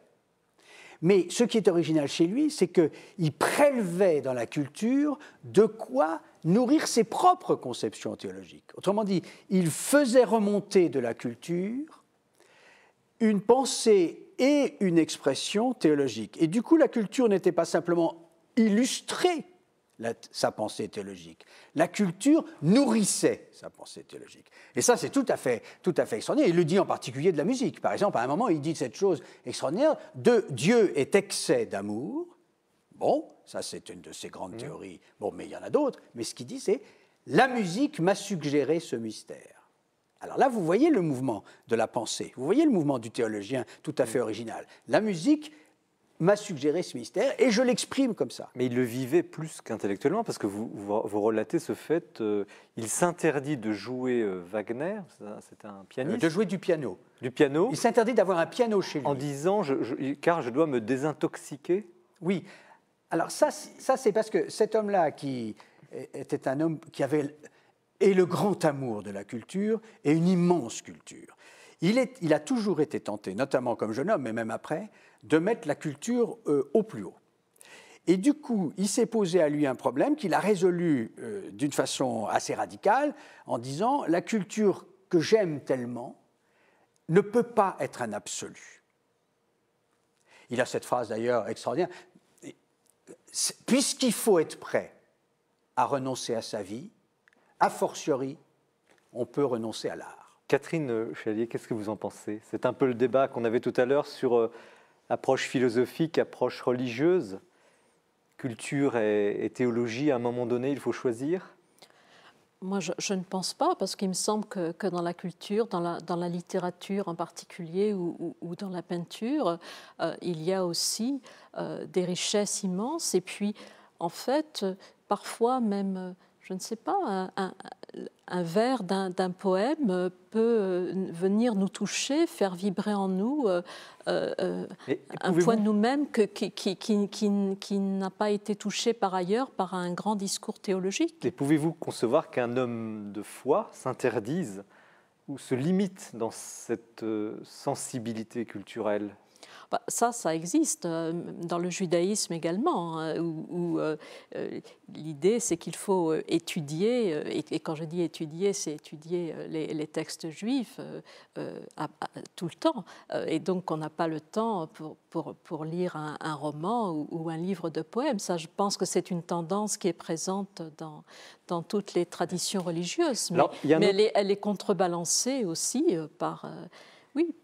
mais ce qui est original chez lui, c'est qu'il prélevait dans la culture de quoi nourrir ses propres conceptions théologiques. Autrement dit, il faisait remonter de la culture une pensée et une expression théologique. Et du coup, la culture n'était pas simplement illustrer sa pensée théologique. La culture nourrissait sa pensée théologique. Et ça, c'est tout à fait extraordinaire. Il le dit en particulier de la musique. Par exemple, à un moment, il dit cette chose extraordinaire, de Dieu est excès d'amour. Bon, ça, c'est une de ses grandes théories. Bon, mais il y en a d'autres. Mais ce qu'il dit, c'est la musique m'a suggéré ce mystère. Alors là, vous voyez le mouvement de la pensée. Vous voyez le mouvement du théologien tout à fait original. La musique m'a suggéré ce mystère et je l'exprime comme ça. Mais il le vivait plus qu'intellectuellement, parce que vous relatez ce fait, il s'interdit de jouer Wagner, c'est un pianiste. De jouer du piano. Du piano. Il s'interdit d'avoir un piano chez lui. En disant, car je dois me désintoxiquer. Oui. Alors ça c'est parce que cet homme-là, qui était un homme qui avait le grand amour de la culture et une immense culture, il a toujours été tenté, notamment comme jeune homme, mais même après, de mettre la culture au plus haut. Et du coup, il s'est posé à lui un problème qu'il a résolu d'une façon assez radicale en disant « la culture que j'aime tellement ne peut pas être un absolu ». Il a cette phrase d'ailleurs extraordinaire « puisqu'il faut être prêt à renoncer à sa vie, a fortiori, on peut renoncer à l'art ». Catherine Chalier, qu'est-ce que vous en pensez? C'est un peu le débat qu'on avait tout à l'heure sur approche philosophique, approche religieuse, culture et théologie. À un moment donné, il faut choisir? Moi, je ne pense pas, parce qu'il me semble que dans la culture, dans la littérature en particulier ou dans la peinture, il y a aussi des richesses immenses. Et puis, en fait, parfois même, je ne sais pas, un vers d'un poème peut venir nous toucher, faire vibrer en nous un point de nous-mêmes qui n'a pas été touché par ailleurs par un grand discours théologique. Et pouvez-vous concevoir qu'un homme de foi s'interdise ou se limite dans cette sensibilité culturelle? Ça existe dans le judaïsme également, hein, où l'idée c'est qu'il faut étudier, et quand je dis étudier, c'est étudier les textes juifs tout le temps, et donc on n'a pas le temps pour lire un roman ou un livre de poèmes. Ça, je pense que c'est une tendance qui est présente dans toutes les traditions religieuses, mais elle est contrebalancée aussi par... oui.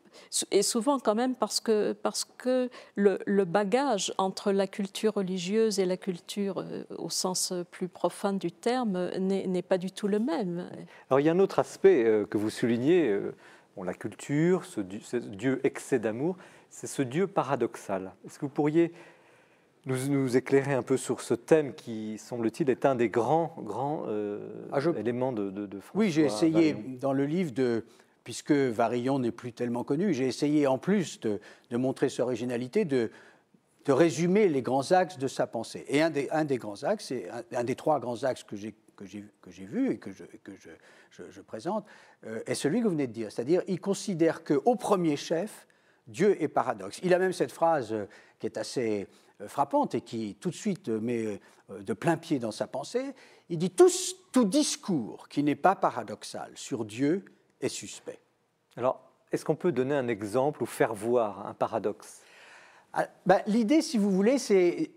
Et souvent quand même parce que le bagage entre la culture religieuse et la culture au sens plus profane du terme n'est pas du tout le même. Alors il y a un autre aspect que vous soulignez, la culture, ce Dieu excès d'amour, c'est ce Dieu paradoxal. Est-ce que vous pourriez nous éclairer un peu sur ce thème qui, semble-t-il, est un des grands éléments de François? Oui, j'ai essayé Varillon. dans le livre puisque Varillon n'est plus tellement connu, j'ai essayé en plus de montrer sa originalité, de résumer les grands axes de sa pensée. Et un des grands axes, un des trois grands axes que j'ai vus et que je présente, est celui que vous venez de dire. C'est-à-dire, il considère qu'au premier chef, Dieu est paradoxe. Il a même cette phrase qui est assez frappante et qui tout de suite met de plein pied dans sa pensée. Il dit « Tout discours qui n'est pas paradoxal sur Dieu est suspect ». Alors, est-ce qu'on peut donner un exemple ou faire voir un paradoxe? L'idée, si vous voulez,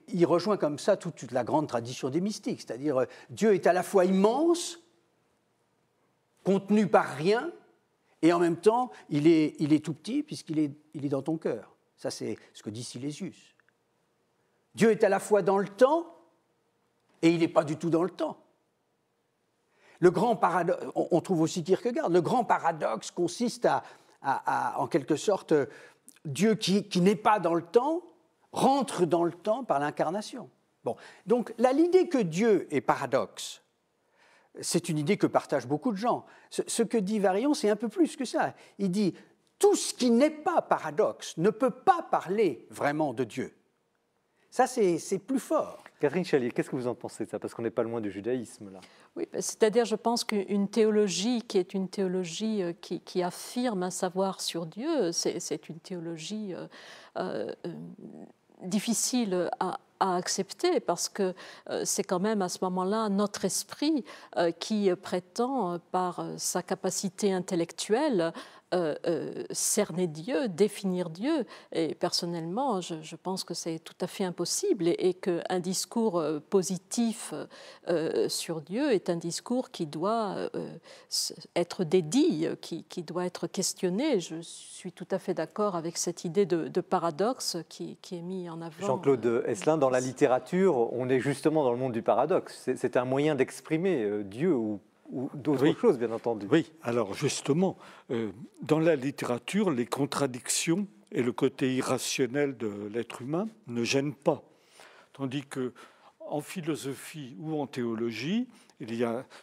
il rejoint comme ça toute la grande tradition des mystiques, c'est-à-dire Dieu est à la fois immense, contenu par rien, et en même temps, il est tout petit puisqu'il est dans ton cœur. Ça, c'est ce que dit Silésius. Dieu est à la fois dans le temps, et il n'est pas du tout dans le temps. Le grand paradoxe, on trouve aussi Kierkegaard, le grand paradoxe consiste à en quelque sorte, Dieu qui n'est pas dans le temps, rentre dans le temps par l'incarnation. Bon. Donc l'idée que Dieu est paradoxe, c'est une idée que partagent beaucoup de gens. Ce que dit Varillon, c'est un peu plus que ça. Il dit « tout ce qui n'est pas paradoxe ne peut pas parler vraiment de Dieu ». Ça, c'est plus fort. Catherine Chalier, qu'est-ce que vous en pensez de ça? Parce qu'on n'est pas loin du judaïsme, là. Oui, c'est-à-dire, je pense qu'une théologie qui est une théologie qui affirme un savoir sur Dieu, c'est une théologie difficile à accepter, parce que c'est quand même à ce moment-là notre esprit qui prétend, par sa capacité intellectuelle, cerner Dieu, définir Dieu. Et personnellement, je pense que c'est tout à fait impossible, et qu'un discours positif sur Dieu est un discours qui doit être dédié, qui doit être questionné. Je suis tout à fait d'accord avec cette idée de paradoxe qui est mise en avant. Jean-Claude Esselin, dans la littérature, on est justement dans le monde du paradoxe. C'est un moyen d'exprimer Dieu ou d'autres choses, bien entendu. Oui, alors justement, dans la littérature, les contradictions et le côté irrationnel de l'être humain ne gênent pas. Tandis qu'en philosophie ou en théologie,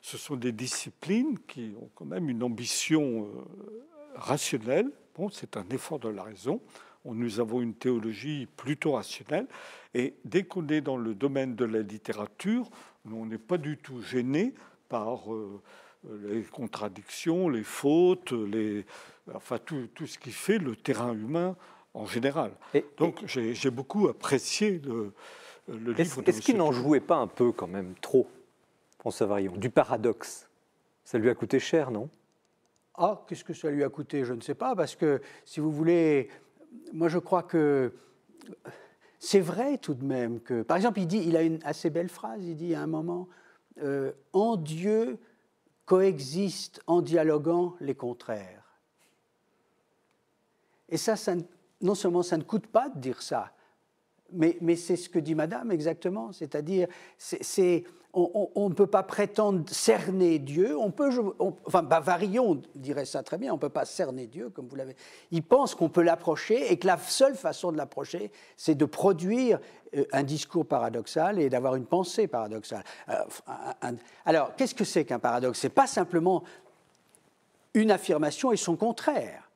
ce sont des disciplines qui ont quand même une ambition rationnelle. Bon, c'est un effort de la raison. Nous avons une théologie plutôt rationnelle. Et dès qu'on est dans le domaine de la littérature, on n'est pas du tout gêné par les contradictions, les fautes, enfin tout ce qui fait le terrain humain en général. Donc j'ai beaucoup apprécié le livre de Est-ce qu'il n'en jouait pas un peu quand même trop, François Varillon, du paradoxe? Ça lui a coûté cher, non? Ah, qu'est-ce que ça lui a coûté? Je ne sais pas, parce que, si vous voulez, moi je crois que c'est vrai tout de même que... Par exemple, il a une assez belle phrase, il dit à un moment... en Dieu coexistent en dialoguant les contraires. Et ça non seulement ça ne coûte pas de dire ça, mais c'est ce que dit Madame exactement, c'est-à-dire on ne peut pas prétendre cerner Dieu, Varillon dirait ça très bien, on ne peut pas cerner Dieu, comme vous l'avez. Il pense qu'on peut l'approcher et que la seule façon de l'approcher, c'est de produire un discours paradoxal et d'avoir une pensée paradoxale. Alors, qu'est-ce que c'est qu'un paradoxe? Ce n'est pas simplement une affirmation et son contraire.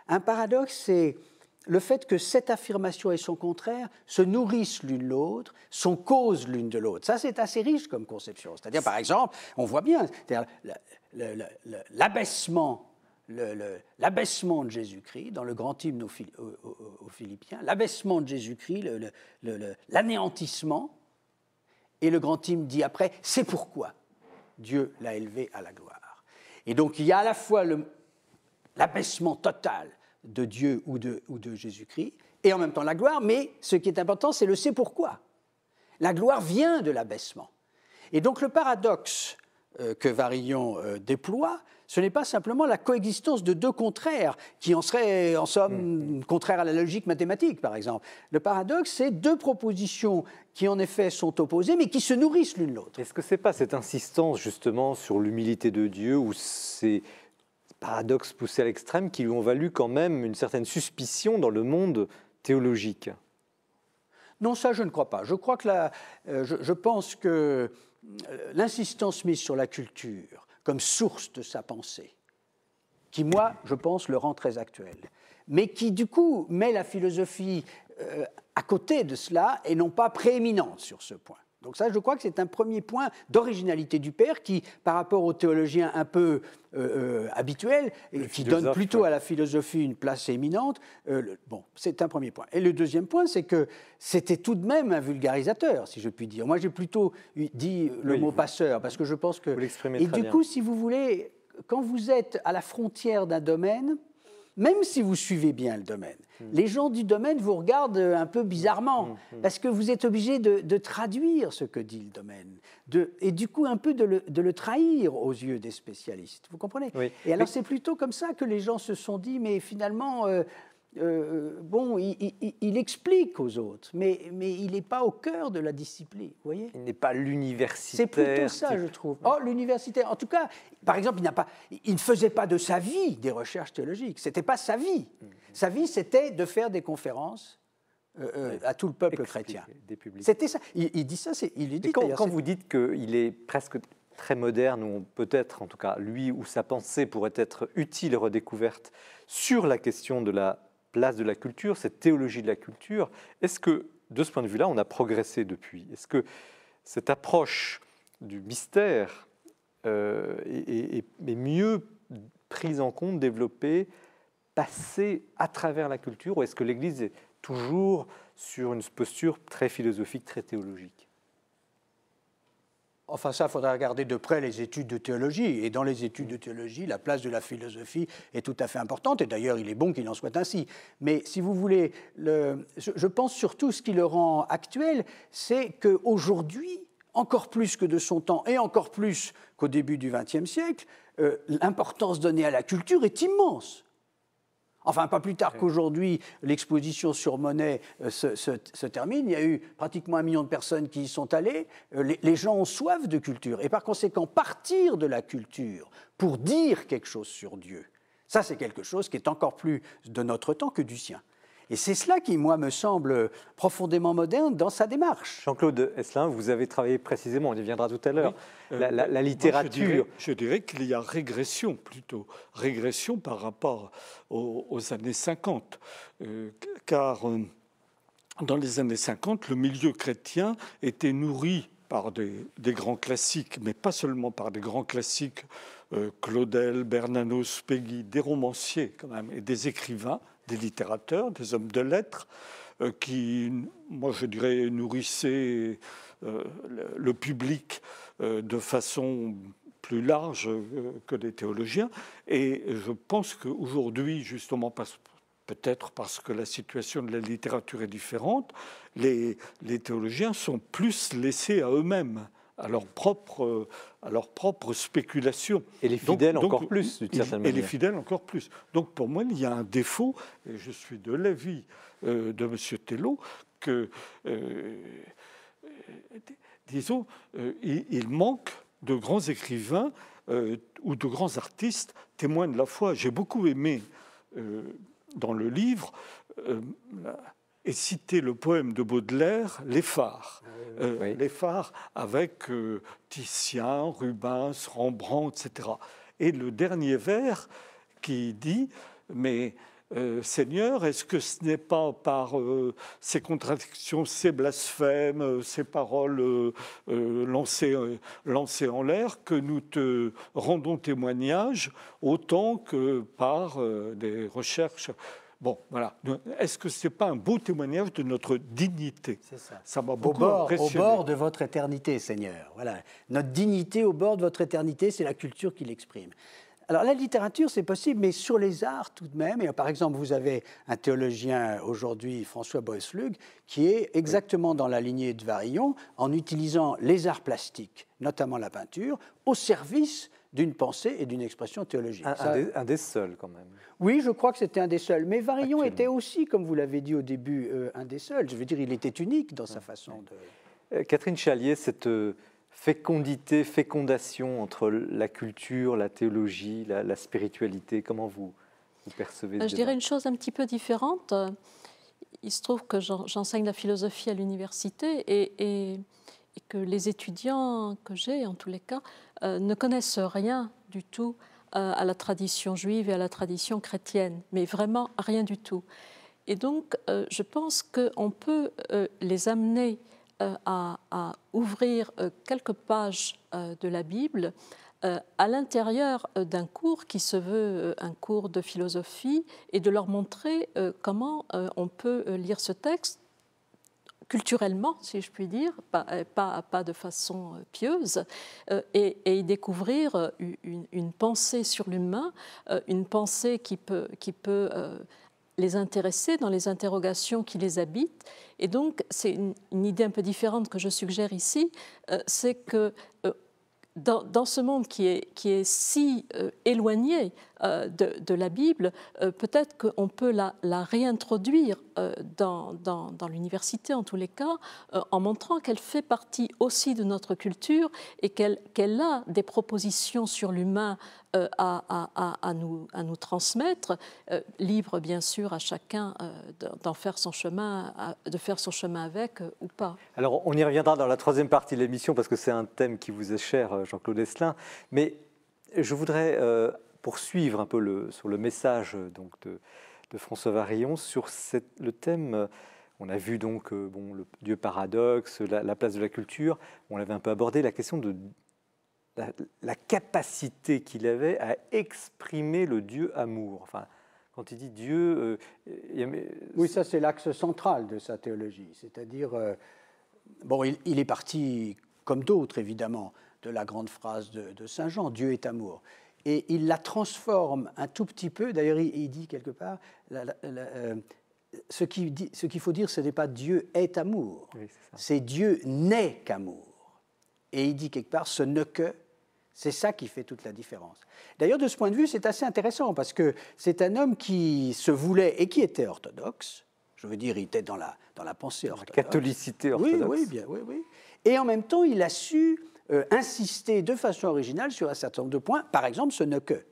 Un paradoxe, c'est le fait que cette affirmation et son contraire se nourrissent l'une l'autre, sont causes l'une de l'autre. Ça, c'est assez riche comme conception. C'est-à-dire, par exemple, on voit bien l'abaissement de Jésus-Christ dans le grand hymne aux Philippiens, l'abaissement de Jésus-Christ, l'anéantissement, et le grand hymne dit après, c'est pourquoi Dieu l'a élevé à la gloire. Et donc, il y a à la fois l'abaissement total de Dieu ou de Jésus-Christ, et en même temps la gloire, mais ce qui est important, c'est le c'est pourquoi. La gloire vient de l'abaissement. Et donc le paradoxe que Varillon déploie, ce n'est pas simplement la coexistence de deux contraires, qui en seraient en somme contraires à la logique mathématique, par exemple. Le paradoxe, c'est deux propositions qui en effet sont opposées, mais qui se nourrissent l'une l'autre. Est-ce que ce n'est pas cette insistance justement sur l'humilité de Dieu, ou ces paradoxes poussés à l'extrême qui lui ont valu quand même une certaine suspicion dans le monde théologique? Non, ça je ne crois pas. Je crois que je pense que l'insistance mise sur la culture comme source de sa pensée, qui moi, je pense, le rend très actuel, mais qui du coup met la philosophie à côté de cela et non pas prééminente sur ce point. Donc ça, je crois que c'est un premier point d'originalité du père qui, par rapport aux théologiens un peu habituels, qui donne plutôt à la philosophie une place éminente, bon, c'est un premier point. Et le deuxième point, c'est que c'était tout de même un vulgarisateur, si je puis dire. Moi, j'ai plutôt dit le mot passeur, parce que je pense que... Vous l'exprimez très bien. Et du coup, si vous voulez, quand vous êtes à la frontière d'un domaine, même si vous suivez bien le domaine, les gens du domaine vous regardent un peu bizarrement, parce que vous êtes obligé de traduire ce que dit le domaine, et du coup un peu de le trahir aux yeux des spécialistes. Vous comprenez? Oui. Et alors c'est plutôt comme ça que les gens se sont dit, mais finalement, bon, il explique aux autres, mais il n'est pas au cœur de la discipline, vous voyez? Il n'est pas l'universitaire. C'est plutôt ça, je trouve. Oh, l'universitaire, en tout cas, par exemple, il ne faisait pas de sa vie des recherches théologiques. C'était pas sa vie. Sa vie, c'était de faire des conférences à tout le peuple chrétien. C'était ça. Il dit ça. Il dit quand vous dites qu'il est presque très moderne, ou peut-être, en tout cas, lui ou sa pensée pourrait être utile et redécouverte sur la question de la place de la culture, cette théologie de la culture, est-ce que, de ce point de vue-là, on a progressé depuis? Est-ce que cette approche du mystère est mieux prise en compte, développée, passée à travers la culture, ou est-ce que l'Église est toujours sur une posture très philosophique, très théologique? Enfin, ça, il faudra regarder de près les études de théologie. Et dans les études de théologie, la place de la philosophie est tout à fait importante. Et d'ailleurs, il est bon qu'il en soit ainsi. Mais si vous voulez, je pense surtout ce qui le rend actuel, c'est qu'aujourd'hui, encore plus que de son temps et encore plus qu'au début du XXe siècle, l'importance donnée à la culture est immense. Enfin, pas plus tard qu'aujourd'hui, l'exposition sur Monet se termine. Il y a eu pratiquement 1 million de personnes qui y sont allées. Les gens ont soif de culture. Et par conséquent, partir de la culture pour dire quelque chose sur Dieu, ça, c'est quelque chose qui est encore plus de notre temps que du sien. Et c'est cela qui, moi, me semble profondément moderne dans sa démarche. Jean-Claude Esselin, vous avez travaillé précisément, on y viendra tout à l'heure, oui. La littérature. Je dirais qu'il y a régression, plutôt. Régression par rapport aux années 50. Car dans les années 50, le milieu chrétien était nourri par des grands classiques, mais pas seulement par des grands classiques, Claudel, Bernanos, Peggy, des romanciers quand même, et des écrivains, des littérateurs, des hommes de lettres, qui, moi je dirais, nourrissaient le public de façon plus large que les théologiens. Et je pense qu'aujourd'hui, justement, peut-être parce que la situation de la littérature est différente, les théologiens sont plus laissés à eux-mêmes, à leur propre spéculation. Et les fidèles encore plus, d'une certaine manière. Et les fidèles encore plus. Donc pour moi, il y a un défaut, et je suis de l'avis de M. Thelot, que, disons, il manque de grands écrivains ou de grands artistes témoins de la foi. J'ai beaucoup aimé, dans le livre, et citer le poème de Baudelaire, Les Phares. Oui. Les Phares avec Titien, Rubens, Rembrandt, etc. Et le dernier vers qui dit « Mais Seigneur, est-ce que ce n'est pas par ces contradictions, ces blasphèmes, ces paroles lancées en l'air que nous te rendons témoignage autant que par des recherches ?» Bon, voilà. Est-ce que ce n'est pas un beau témoignage de notre dignité? C'est ça. Ça m'a beaucoup impressionné. Au bord de votre éternité, Seigneur. Voilà. Notre dignité au bord de votre éternité, c'est la culture qui l'exprime. Alors la littérature, c'est possible, mais sur les arts tout de même. Et par exemple, vous avez un théologien aujourd'hui, François Boeslug, qui est exactement dans la lignée de Varillon, en utilisant les arts plastiques, notamment la peinture, au service d'une pensée et d'une expression théologique. Un des seuls, quand même. Oui, je crois que c'était un des seuls. Mais Varillon était aussi, comme vous l'avez dit au début, un des seuls. Je veux dire, il était unique dans sa façon de... Catherine Chalier, cette fécondation entre la culture, la théologie, la spiritualité, comment vous percevez Je dirais une chose un petit peu différente. Il se trouve que j'enseigne la philosophie à l'université et que les étudiants que j'ai, en tous les cas, ne connaissent rien du tout à la tradition juive et à la tradition chrétienne, mais vraiment rien du tout. Et donc, je pense qu'on peut les amener à ouvrir quelques pages de la Bible à l'intérieur d'un cours qui se veut un cours de philosophie et de leur montrer comment on peut lire ce texte culturellement, si je puis dire, pas de façon pieuse, et y découvrir une pensée sur l'humain, une pensée qui peut les intéresser dans les interrogations qui les habitent. Et donc, c'est une idée un peu différente que je suggère ici, c'est que dans ce monde qui est si éloigné de la Bible, peut-être qu'on peut la réintroduire dans l'université, en tous les cas, en montrant qu'elle fait partie aussi de notre culture et qu'elle a des propositions sur l'humain à nous transmettre, libre bien sûr à chacun d'en faire son chemin, de faire son chemin avec ou pas. Alors on y reviendra dans la troisième partie de l'émission parce que c'est un thème qui vous est cher, Jean-Claude Esselin, mais je voudrais poursuivre un peu sur le message donc, de François Varillon sur le thème. On a vu donc le Dieu paradoxe, la place de la culture, on l'avait un peu abordé, la question de la capacité qu'il avait à exprimer le Dieu amour. Enfin, quand il dit Dieu... Oui, ça c'est l'axe central de sa théologie. C'est-à-dire, il est parti, comme d'autres évidemment, de la grande phrase de Saint Jean, Dieu est amour. Et il la transforme un tout petit peu, d'ailleurs il dit quelque part, ce qu'il faut dire, ce n'est pas Dieu est amour, oui, c'est Dieu n'est qu'amour. Et il dit quelque part, ce ne que, c'est ça qui fait toute la différence. D'ailleurs, de ce point de vue, c'est assez intéressant, parce que c'est un homme qui se voulait et qui était orthodoxe, je veux dire, il était dans la pensée orthodoxe. La catholicité orthodoxe. Oui. Et en même temps, il a su insister de façon originale sur un certain nombre de points, par exemple, ce ne que.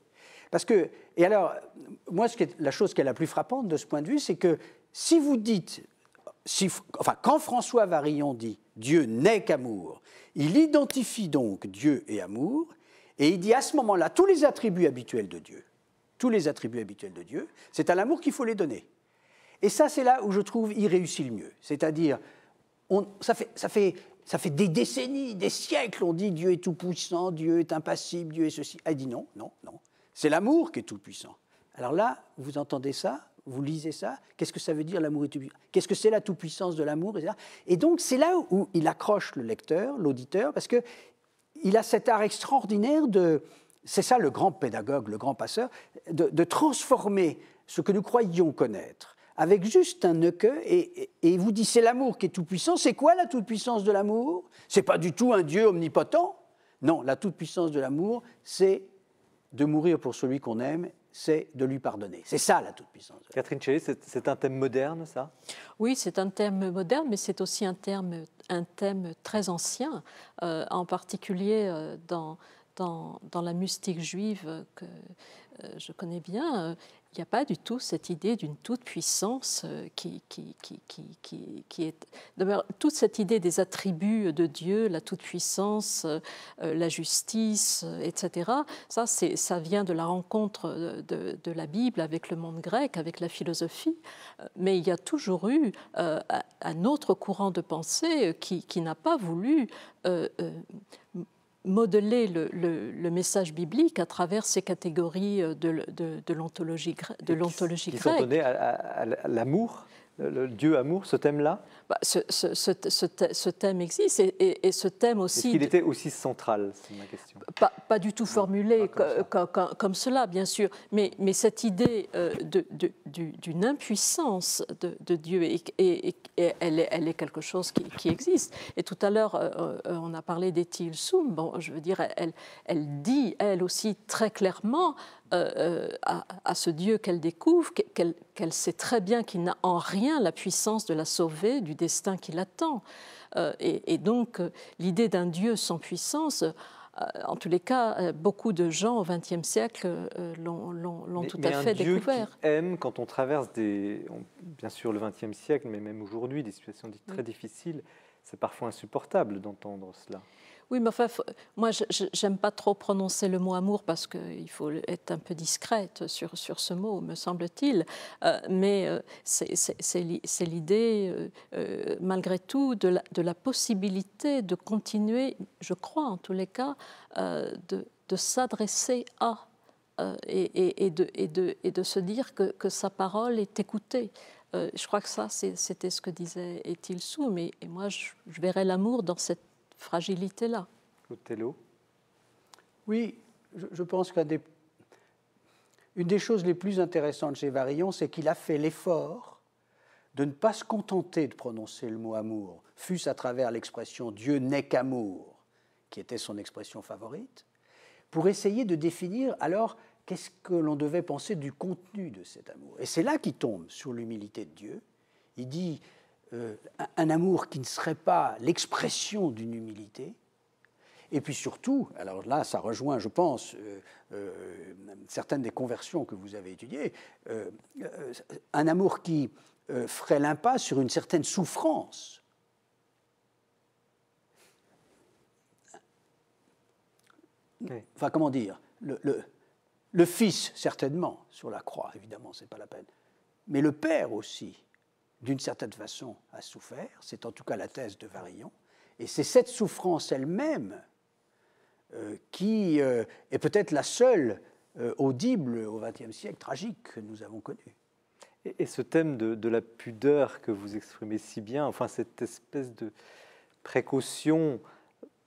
Parce que, et alors, moi, la chose qui est la plus frappante de ce point de vue, c'est que si vous dites, quand François Varillon dit « Dieu n'est qu'amour », il identifie donc Dieu et amour, et il dit à ce moment-là tous les attributs habituels de Dieu, c'est à l'amour qu'il faut les donner. Et ça, c'est là où je trouve il réussit le mieux. C'est-à-dire, ça fait des décennies, des siècles, on dit Dieu est tout-puissant, Dieu est impassible, Dieu est ceci. Il dit non. C'est l'amour qui est tout-puissant. Alors là, vous entendez ça, vous lisez ça, qu'est-ce que ça veut dire l'amour est tout-puissant? Qu'est-ce que c'est la toute-puissance de l'amour? Et donc, c'est là où il accroche le lecteur, l'auditeur, parce qu'il a cet art extraordinaire c'est ça le grand pédagogue, le grand passeur, de transformer ce que nous croyions connaître avec juste un ne que, et il vous dit c'est l'amour qui est tout-puissant. C'est quoi la toute-puissance de l'amour? C'est pas du tout un Dieu omnipotent. Non, la toute-puissance de l'amour, c'est de mourir pour celui qu'on aime, c'est de lui pardonner. C'est ça la toute-puissance. Catherine Chéry, c'est un thème moderne, ça? Oui, c'est un thème moderne, mais c'est aussi un thème très ancien, en particulier dans la mystique juive que je connais bien. Il n'y a pas du tout cette idée d'une toute-puissance qui est... D'abord, toute cette idée des attributs de Dieu, la toute-puissance, la justice, etc., ça vient de la rencontre de la Bible avec le monde grec, avec la philosophie. Mais il y a toujours eu un autre courant de pensée qui n'a pas voulu... modeler le message biblique à travers ces catégories de l'ontologie grecque. Qui sont données à l'amour, le Dieu amour, ce thème-là? Ce thème existe et ce thème aussi... Est-ce qu'il était aussi central, c'est ma question? Pas du tout formulé comme cela, bien sûr, mais cette idée d'une impuissance de Dieu, et elle est quelque chose qui existe. Et tout à l'heure, on a parlé d'Ethil Soum. Bon, je veux dire, elle dit, elle aussi, très clairement, à ce Dieu qu'elle découvre, qu'elle sait très bien qu'il n'a en rien la puissance de la sauver du destin qui l'attend. Et donc, l'idée d'un Dieu sans puissance, en tous les cas, beaucoup de gens au XXe siècle l'ont tout à fait découvert. Dieu qui aime, quand on traverse bien sûr le XXe siècle, mais même aujourd'hui, des situations très difficiles, c'est parfois insupportable d'entendre cela. Oui, mais enfin, moi, j'aime pas trop prononcer le mot amour parce qu'il faut être un peu discrète sur ce mot, me semble-t-il. Mais c'est l'idée, malgré tout, de la possibilité de continuer, je crois en tous les cas, de s'adresser à et de se dire que sa parole est écoutée. Je crois que ça, c'était ce que disait Ethil Soum, et moi, je verrais l'amour dans cette fragilité-là. Othello? Oui, je pense qu'une des choses les plus intéressantes chez Varillon, c'est qu'il a fait l'effort de ne pas se contenter de prononcer le mot amour, fût-ce à travers l'expression « Dieu n'est qu'amour ». qui était son expression favorite, pour essayer de définir alors qu'est-ce que l'on devait penser du contenu de cet amour. Et c'est là qu'il tombe sur l'humilité de Dieu. Il dit un amour qui ne serait pas l'expression d'une humilité. Et puis surtout, alors là, ça rejoint, je pense, certaines des conversions que vous avez étudiées, un amour qui ferait l'impasse sur une certaine souffrance. Enfin, comment dire, le Fils, certainement, sur la croix, évidemment, ce n'est pas la peine. Mais le Père aussi, d'une certaine façon, a souffert. C'est en tout cas la thèse de Varillon. Et c'est cette souffrance elle-même qui est peut-être la seule audible au XXe siècle tragique que nous avons connue. Et ce thème de la pudeur que vous exprimez si bien, enfin cette espèce de précaution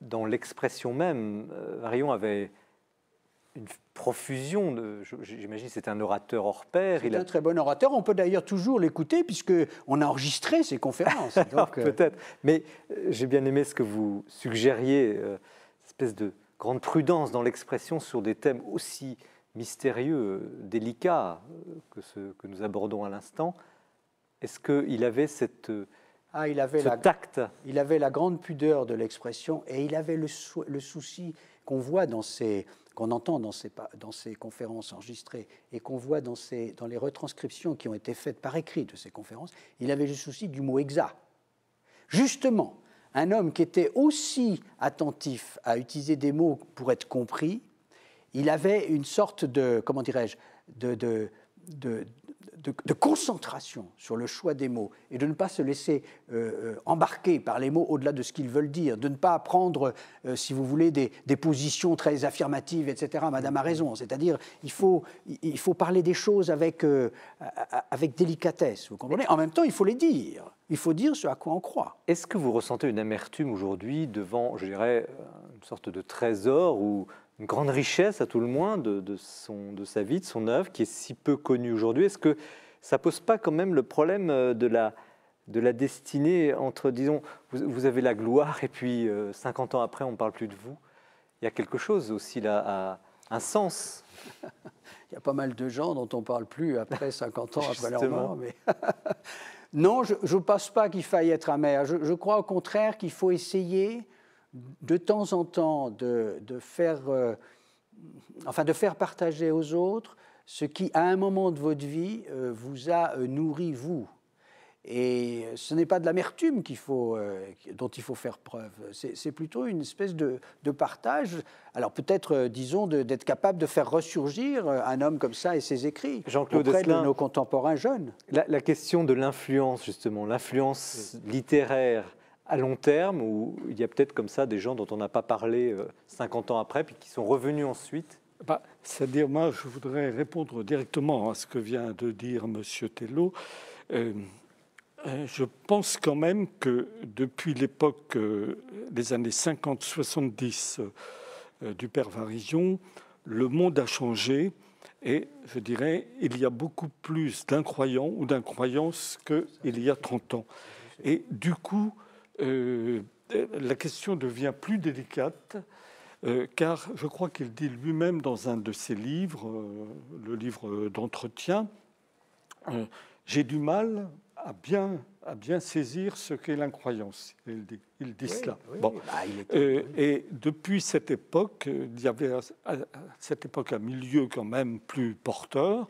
dans l'expression même, Varillon avait une profusion de... J'imagine que c'est un orateur hors pair. C'est un très bon orateur. On peut d'ailleurs toujours l'écouter puisqu'on a enregistré ses conférences. Donc, peut-être. Mais j'ai bien aimé ce que vous suggériez, cette espèce de grande prudence dans l'expression sur des thèmes aussi mystérieux, délicats que ceux que nous abordons à l'instant. Est-ce qu'il avait ce tact? Il avait la grande pudeur de l'expression et il avait le souci qu'on voit qu'on entend dans ces conférences enregistrées et qu'on voit dans les retranscriptions qui ont été faites par écrit de ces conférences. Il avait le souci du mot exact. Justement, un homme qui était aussi attentif à utiliser des mots pour être compris, il avait une sorte de, comment dirais-je, de concentration sur le choix des mots et de ne pas se laisser embarquer par les mots au-delà de ce qu'ils veulent dire, de ne pas prendre, si vous voulez, des positions très affirmatives, etc. Madame a raison, c'est-à-dire il faut parler des choses avec délicatesse, vous comprenez? En même temps, il faut les dire. Il faut dire ce à quoi on croit. Est-ce que vous ressentez une amertume aujourd'hui devant, je dirais, une sorte de trésor ou une grande richesse, à tout le moins, de sa vie, de son œuvre, qui est si peu connue aujourd'hui? Est-ce que ça ne pose pas quand même le problème de la destinée entre, disons, vous avez la gloire et puis 50 ans après, on ne parle plus de vous? Il y a quelque chose aussi là, un sens. Il y a pas mal de gens dont on ne parle plus après 50 ans, après leur mort. Mais non, je ne pense pas qu'il faille être amer. Je crois au contraire qu'il faut essayer de temps en temps de faire partager aux autres ce qui, à un moment de votre vie, vous a nourri, vous. Et ce n'est pas de l'amertume dont il faut faire preuve, c'est plutôt une espèce de partage. Alors peut-être, disons, d'être capable de faire ressurgir un homme comme ça et ses écrits auprès de nos contemporains jeunes. La question de l'influence, justement, l'influence littéraire à long terme, où il y a peut-être comme ça des gens dont on n'a pas parlé 50 ans après, puis qui sont revenus ensuite. C'est-à-dire, moi, je voudrais répondre directement à ce que vient de dire M. Tello. Je pense quand même que depuis l'époque des années 50-70 du père Varillon, le monde a changé et, je dirais, il y a beaucoup plus d'incroyants ou d'incroyances qu'il y a 30 ans. Et du coup, la question devient plus délicate, car je crois qu'il dit lui-même dans un de ses livres, le livre d'entretien, j'ai du mal à bien saisir ce qu'est l'incroyance. Il dit cela. Oui, bon. Et depuis cette époque, il y avait à cette époque un milieu quand même plus porteur.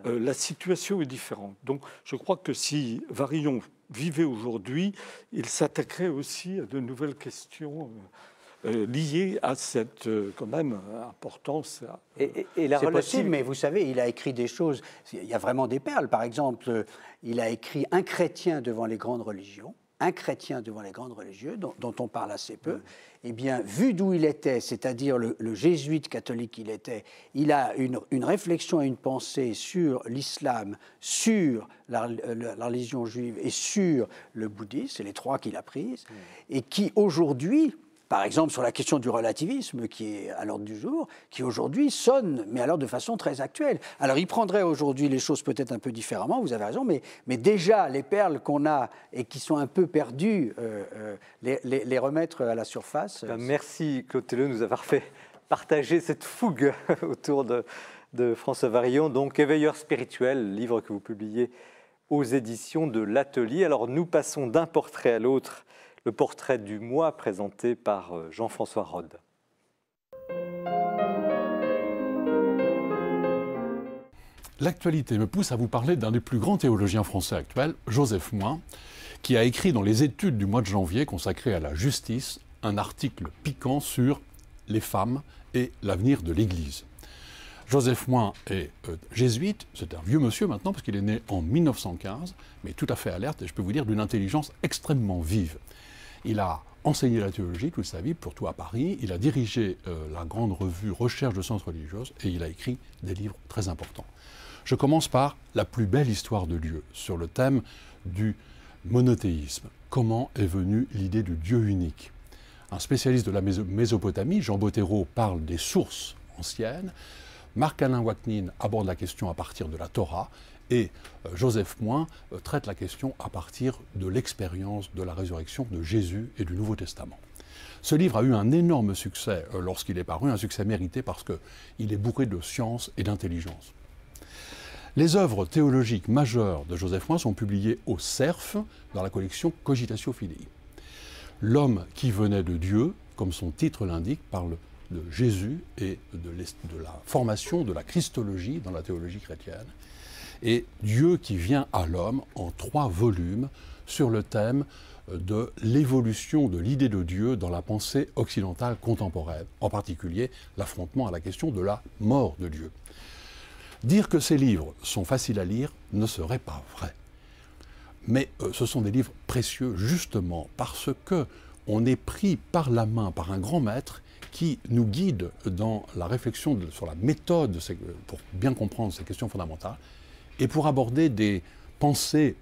La situation est différente. Donc je crois que si Varillon vivait aujourd'hui, il s'attaquerait aussi à de nouvelles questions liées à cette quand même importance. Et c'est possible, mais vous savez, il a écrit des choses, il y a vraiment des perles. Par exemple, il a écrit « Un chrétien devant les grandes religions », un chrétien devant les grandes religions, dont on parle assez peu. Eh bien, vu d'où il était, c'est-à-dire le jésuite catholique qu'il était, il a une réflexion et une pensée sur l'islam, sur la religion juive et sur le bouddhisme, c'est les trois qu'il a prises, et qui aujourd'hui par exemple sur la question du relativisme qui est à l'ordre du jour, qui aujourd'hui sonne, mais alors de façon très actuelle. Alors il prendrait aujourd'hui les choses peut-être un peu différemment, vous avez raison, mais déjà les perles qu'on a et qui sont un peu perdues, les remettre à la surface. Merci Claude Telleux de nous avoir fait partager cette fougue autour de François Varillon, donc Éveilleur spirituel, livre que vous publiez aux éditions de l'Atelier. Alors nous passons d'un portrait à l'autre, le portrait du mois présenté par Jean-François Rode. L'actualité me pousse à vous parler d'un des plus grands théologiens français actuels, Joseph Moin, qui a écrit dans les études du mois de janvier consacré à la justice un article piquant sur les femmes et l'avenir de l'Église. Joseph Moin est jésuite, c'est un vieux monsieur maintenant parce qu'il est né en 1915, mais tout à fait alerte et je peux vous dire d'une intelligence extrêmement vive. Il a enseigné la théologie toute sa vie, surtout à Paris, il a dirigé la grande revue Recherche de sciences religieuses et il a écrit des livres très importants. Je commence par La plus belle histoire de Dieu, sur le thème du monothéisme. Comment est venue l'idée du Dieu unique? Un spécialiste de la Mésopotamie, Jean Bottero, parle des sources anciennes. Marc-Alain Waknin aborde la question à partir de la Torah et Joseph Moin traite la question à partir de l'expérience de la résurrection de Jésus et du Nouveau Testament. Ce livre a eu un énorme succès lorsqu'il est paru, un succès mérité parce qu'il est bourré de science et d'intelligence. Les œuvres théologiques majeures de Joseph Moin sont publiées au Cerf dans la collection Cogitatio Filii. L'homme qui venait de Dieu, comme son titre l'indique, parle de Jésus et de la formation de la Christologie dans la théologie chrétienne, et Dieu qui vient à l'homme en 3 volumes sur le thème de l'évolution de l'idée de Dieu dans la pensée occidentale contemporaine, en particulier l'affrontement à la question de la mort de Dieu. Dire que ces livres sont faciles à lire ne serait pas vrai. Mais ce sont des livres précieux justement parce qu'on est pris par la main par un grand maître qui nous guide dans la réflexion sur la méthode pour bien comprendre ces questions fondamentales et pour aborder des pensées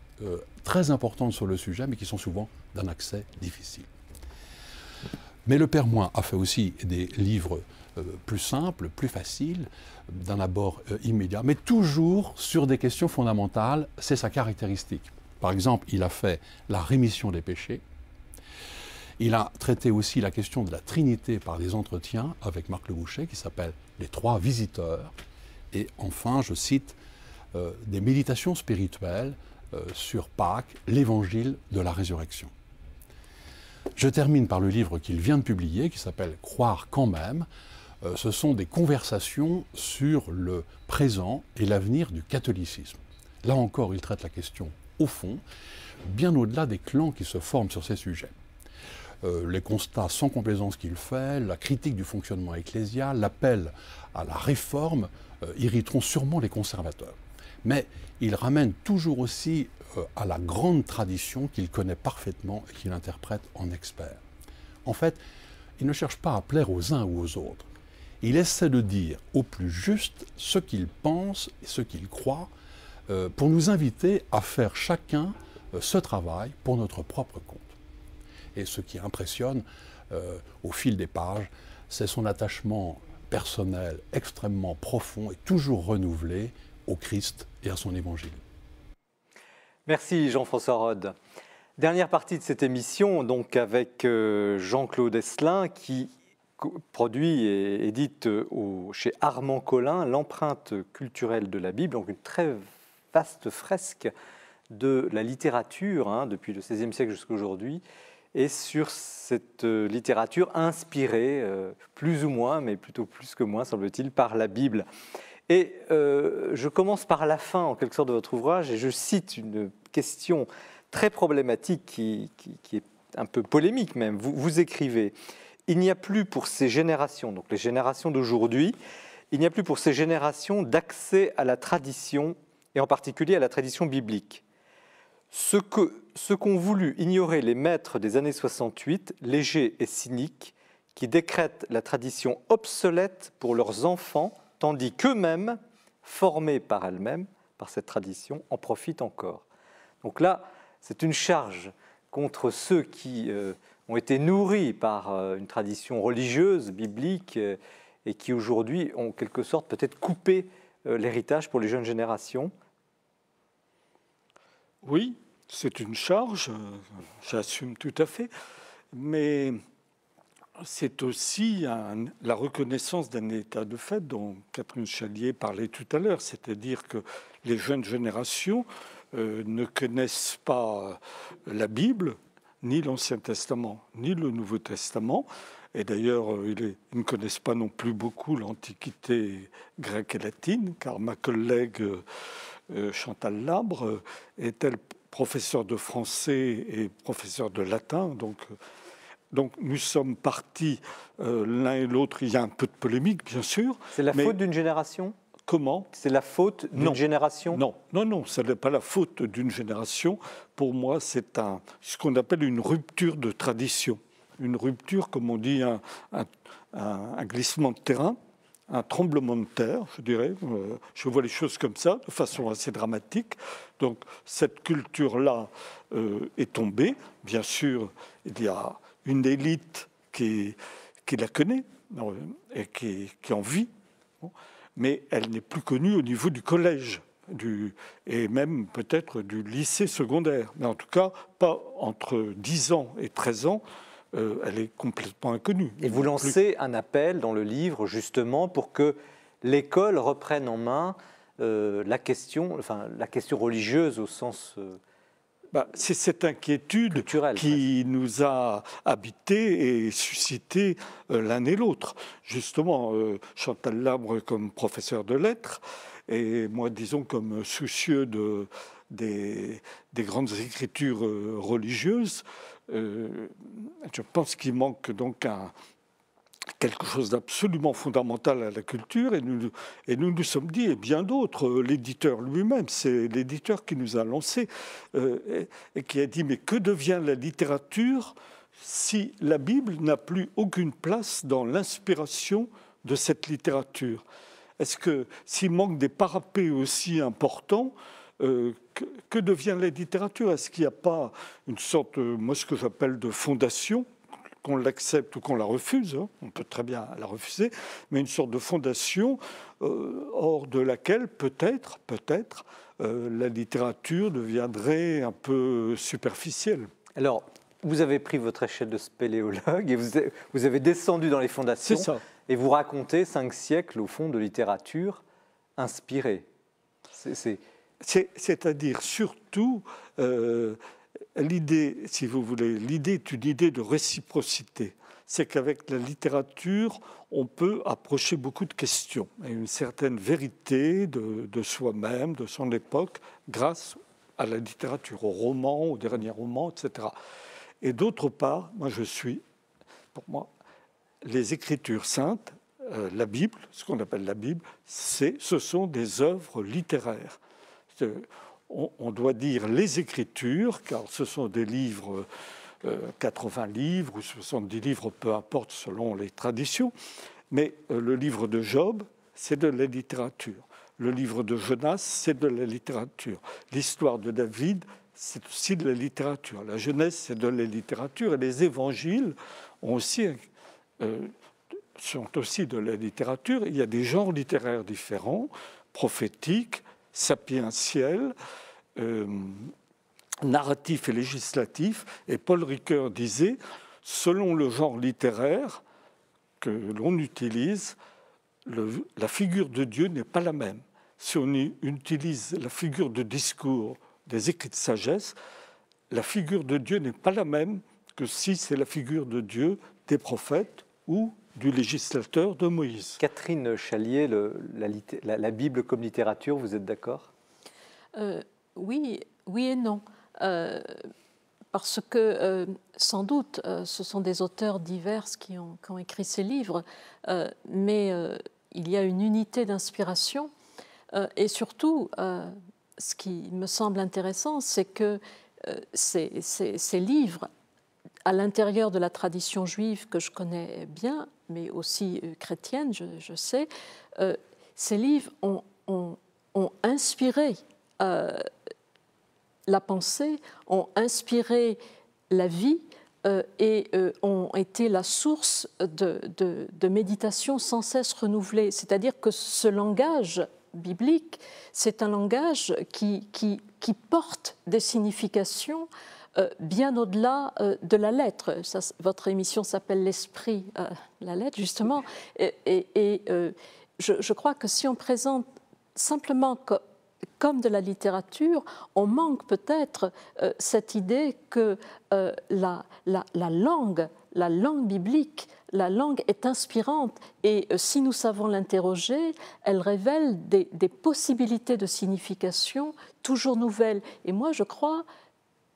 très importantes sur le sujet, mais qui sont souvent d'un accès difficile. Mais le Père Moin a fait aussi des livres plus simples, plus faciles, d'un abord immédiat, mais toujours sur des questions fondamentales, c'est sa caractéristique. Par exemple, il a fait la rémission des péchés. Il a traité aussi la question de la Trinité par des entretiens avec Marc Le Boucher qui s'appelle « Les 3 visiteurs ». Et enfin, je cite des méditations spirituelles sur Pâques, l'évangile de la résurrection. Je termine par le livre qu'il vient de publier qui s'appelle « Croire quand même ». Ce sont des conversations sur le présent et l'avenir du catholicisme. Là encore, il traite la question au fond, bien au-delà des clans qui se forment sur ces sujets. Les constats sans complaisance qu'il fait, la critique du fonctionnement ecclésial, l'appel à la réforme irriteront sûrement les conservateurs. Mais il ramène toujours aussi à la grande tradition qu'il connaît parfaitement et qu'il interprète en expert. En fait, il ne cherche pas à plaire aux uns ou aux autres. Il essaie de dire au plus juste ce qu'il pense et ce qu'il croit pour nous inviter à faire chacun ce travail pour notre propre compte. Et ce qui impressionne au fil des pages, c'est son attachement personnel extrêmement profond et toujours renouvelé au Christ et à son évangile. Merci Jean-François Rode. Dernière partie de cette émission, donc avec Jean-Claude Esselin qui produit et édite chez Armand Collin l'empreinte culturelle de la Bible, donc une très vaste fresque de la littérature depuis le XVIe siècle jusqu'à aujourd'hui. Et sur cette littérature inspirée, plus ou moins, mais plutôt plus que moins, semble-t-il, par la Bible. Et je commence par la fin, en quelque sorte, de votre ouvrage, et je cite une question très problématique qui est un peu polémique même. Vous écrivez « Il n'y a plus pour ces générations, donc les générations d'aujourd'hui, il n'y a plus pour ces générations d'accès à la tradition, et en particulier à la tradition biblique. Ce qu'ont voulu ignorer les maîtres des années 68, légers et cyniques, qui décrètent la tradition obsolète pour leurs enfants, tandis qu'eux-mêmes, formés par elles-mêmes, par cette tradition, en profitent encore. » Donc là, c'est une charge contre ceux qui ont été nourris par une tradition religieuse, biblique, et qui aujourd'hui ont en quelque sorte peut-être coupé l'héritage pour les jeunes générations? Oui, c'est une charge, j'assume tout à fait, mais c'est aussi la reconnaissance d'un état de fait dont Catherine Chalier parlait tout à l'heure, c'est-à-dire que les jeunes générations ne connaissent pas la Bible, ni l'Ancien Testament, ni le Nouveau Testament. Et d'ailleurs, ils ne connaissent pas non plus beaucoup l'Antiquité grecque et latine, car ma collègue Chantal Labre est-elle professeure de français et professeure de latin, donc nous sommes partis l'un et l'autre. Il y a un peu de polémique, bien sûr. C'est la faute d'une génération? Comment? C'est la faute d'une génération? Non, ce n'est pas la faute d'une génération. Pour moi, c'est ce qu'on appelle une rupture de tradition. Une rupture, comme on dit, un glissement de terrain, un tremblement de terre, je dirais. Je vois les choses comme ça, de façon assez dramatique. Donc, cette culture-là est tombée. Bien sûr, il y a une élite qui la connaît et qui en vit. Mais elle n'est plus connue au niveau du collège et même peut-être du lycée secondaire. Mais en tout cas, pas entre 10 ans et 13 ans, elle est complètement inconnue. Et vous lancez un appel dans le livre, justement, pour que l'école reprenne en main la question religieuse au sens... c'est cette inquiétude culturelle, qui nous a habités et suscité l'un et l'autre. Justement, Chantal Labre comme professeur de lettres, et moi, disons, comme soucieux des grandes écritures religieuses, je pense qu'il manque donc quelque chose d'absolument fondamental à la culture, et nous nous sommes dit, et bien d'autres, l'éditeur lui-même, c'est l'éditeur qui nous a lancé, et qui a dit, mais que devient la littérature si la Bible n'a plus aucune place dans l'inspiration de cette littérature? Est-ce que s'il manque des parapets aussi importants, que devient la littérature? Est-ce qu'il n'y a pas une sorte, moi ce que j'appelle de fondation, qu'on l'accepte ou qu'on la refuse, on peut très bien la refuser, mais une sorte de fondation hors de laquelle peut-être la littérature deviendrait un peu superficielle. Alors, vous avez pris votre échelle de spéléologue et vous avez descendu dans les fondations. C'est ça. Et vous racontez 5 siècles, au fond, de littérature inspirée. C'est-à-dire surtout l'idée, si vous voulez, l'idée est une idée de réciprocité. C'est qu'avec la littérature, on peut approcher beaucoup de questions et une certaine vérité de soi-même, de son époque, grâce à la littérature, au roman, au dernier roman, etc. Et d'autre part, pour moi, les Écritures saintes, la Bible, ce qu'on appelle la Bible, ce sont des œuvres littéraires. On doit dire les Écritures, car ce sont des livres, 80 livres ou 70 livres, peu importe selon les traditions, mais le livre de Job, c'est de la littérature. Le livre de Jonas, c'est de la littérature. L'histoire de David, c'est aussi de la littérature. La Genèse, c'est de la littérature. Et les évangiles sont aussi de la littérature. Il y a des genres littéraires différents, prophétiques, sapientiels, narratifs et législatifs. Et Paul Ricoeur disait, selon le genre littéraire que l'on utilise, la figure de Dieu n'est pas la même. Si on utilise la figure de discours des écrits de sagesse, la figure de Dieu n'est pas la même que si c'est la figure de Dieu des prophètes ou du législateur de Moïse. Catherine Chalier, la Bible comme littérature, vous êtes d'accord? Oui et non. Parce que, sans doute, ce sont des auteurs divers qui ont écrit ces livres, mais il y a une unité d'inspiration. Et surtout, ce qui me semble intéressant, c'est que ces livres, à l'intérieur de la tradition juive que je connais bien, mais aussi chrétienne, je sais, ces livres ont inspiré la pensée, ont inspiré la vie ont été la source de méditation sans cesse renouvelée. C'est-à-dire que ce langage biblique, c'est un langage qui porte des significations bien au-delà de la lettre. Ça, votre émission s'appelle l'esprit, la lettre justement. Je crois que si on présente simplement comme de la littérature, on manque peut-être cette idée que la langue biblique, la langue est inspirante et si nous savons l'interroger, elle révèle des possibilités de signification toujours nouvelles. Et moi, je crois,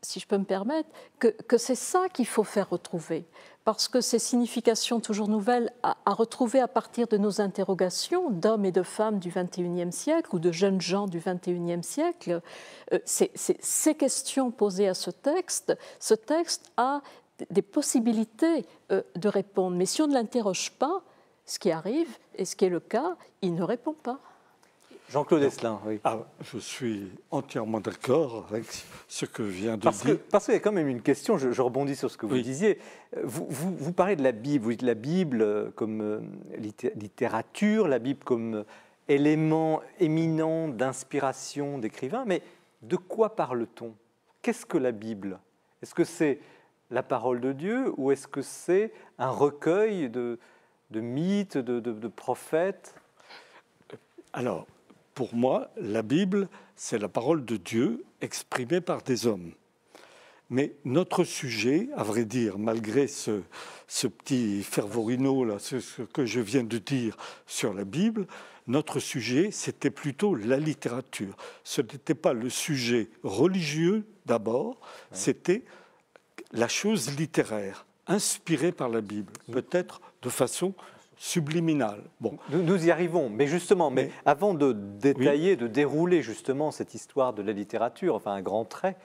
si je peux me permettre, que c'est ça qu'il faut faire retrouver. Parce que ces significations toujours nouvelles à retrouver à partir de nos interrogations d'hommes et de femmes du XXIe siècle ou de jeunes gens du XXIe siècle, ces questions posées à ce texte a des possibilités de répondre. Mais si on ne l'interroge pas, ce qui arrive, et ce qui est le cas, il ne répond pas. Jean-Claude Esselin, oui. Je suis entièrement d'accord avec ce que vient de dire. Parce qu'il y a quand même une question, je rebondis sur ce que vous disiez. Vous parlez de la Bible, vous dites la Bible comme littérature, la Bible comme élément éminent d'inspiration d'écrivains, mais de quoi parle-t-on? Qu'est-ce que la Bible? Est-ce que c'est la parole de Dieu ou est-ce que c'est un recueil de mythes, de prophètes? Alors, pour moi, la Bible, c'est la parole de Dieu exprimée par des hommes. Mais notre sujet, à vrai dire, malgré ce petit fervorino, là, ce que je viens de dire sur la Bible, notre sujet, c'était plutôt la littérature. Ce n'était pas le sujet religieux d'abord, c'était la chose littéraire, inspirée par la Bible, peut-être de façon subliminal. Bon. Nous y arrivons, mais justement, mais avant de détailler, de dérouler justement cette histoire de la littérature, enfin un grand trait,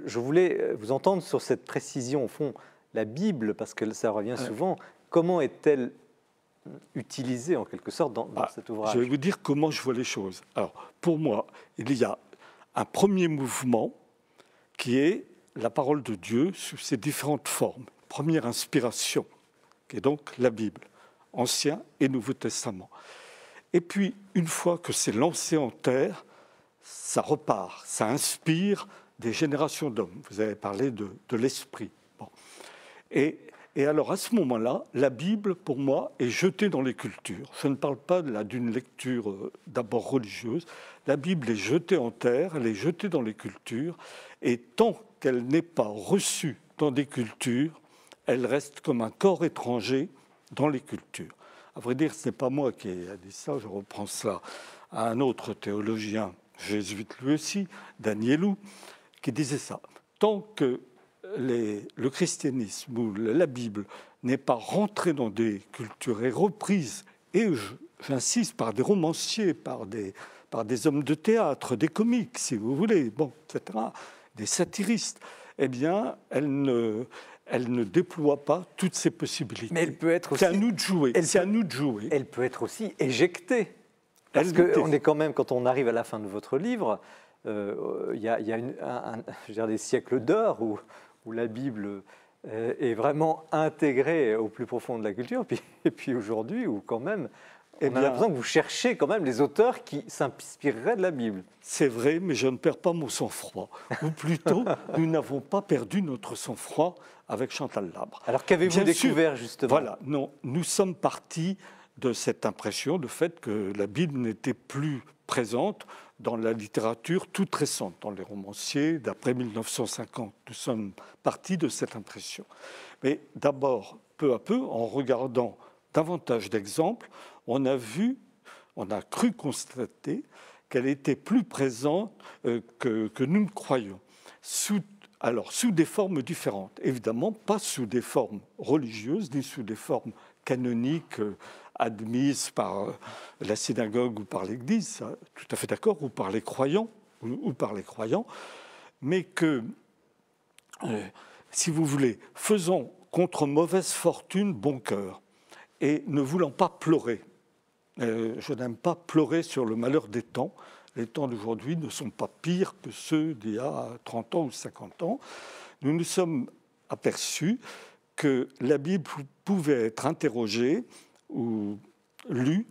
je voulais vous entendre sur cette précision. Au fond, la Bible, parce que ça revient souvent, comment est-elle utilisée en quelque sorte dans cet ouvrage? Je vais vous dire comment je vois les choses. Alors, pour moi, il y a un premier mouvement qui est la parole de Dieu sous ses différentes formes. Première inspiration, qui est donc la Bible. Ancien et Nouveau Testament. Et puis, une fois que c'est lancé en terre, ça repart, ça inspire des générations d'hommes. Vous avez parlé de l'esprit. Bon. Et alors, à ce moment-là, la Bible, pour moi, est jetée dans les cultures. Je ne parle pas d'une lecture d'abord religieuse. La Bible est jetée en terre, elle est jetée dans les cultures, et tant qu'elle n'est pas reçue dans des cultures, elle reste comme un corps étranger dans les cultures. À vrai dire, ce n'est pas moi qui ai dit ça, je reprends ça à un autre théologien jésuite lui aussi, Danielou, qui disait ça. Tant que le christianisme ou la Bible n'est pas rentrée dans des cultures et reprise, et j'insiste, par des romanciers, par des hommes de théâtre, des comiques, si vous voulez, bon, etc., des satiristes, eh bien, elle ne déploie pas toutes ses possibilités. Mais elle peut être aussi... C'est à nous de jouer. C'est à nous de jouer. Elle peut être aussi éjectée. Parce qu'on est quand même, quand on arrive à la fin de votre livre, il y a des siècles d'or où la Bible est vraiment intégrée au plus profond de la culture, et puis aujourd'hui, où quand même, on a l'impression que vous cherchez quand même les auteurs qui s'inspireraient de la Bible. C'est vrai, mais je ne perds pas mon sang-froid. Ou plutôt, nous n'avons pas perdu notre sang-froid avec Chantal Labre. Alors qu'avez-vous découvert justement? Voilà, non, nous sommes partis de cette impression, le fait que la Bible n'était plus présente dans la littérature toute récente, dans les romanciers d'après 1950. Nous sommes partis de cette impression. Mais d'abord, peu à peu, en regardant davantage d'exemples, on a cru constater qu'elle était plus présente que nous ne croyons, sous des formes différentes. Évidemment, pas sous des formes religieuses, ni sous des formes canoniques admises par la synagogue ou par l'Église, tout à fait d'accord, ou par les croyants, mais que, si vous voulez, faisons contre mauvaise fortune bon cœur, et ne voulant pas pleurer. Je n'aime pas pleurer sur le malheur des temps. Les temps d'aujourd'hui ne sont pas pires que ceux d'il y a 30 ans ou 50 ans. Nous nous sommes aperçu que la Bible pouvait être interrogée ou lue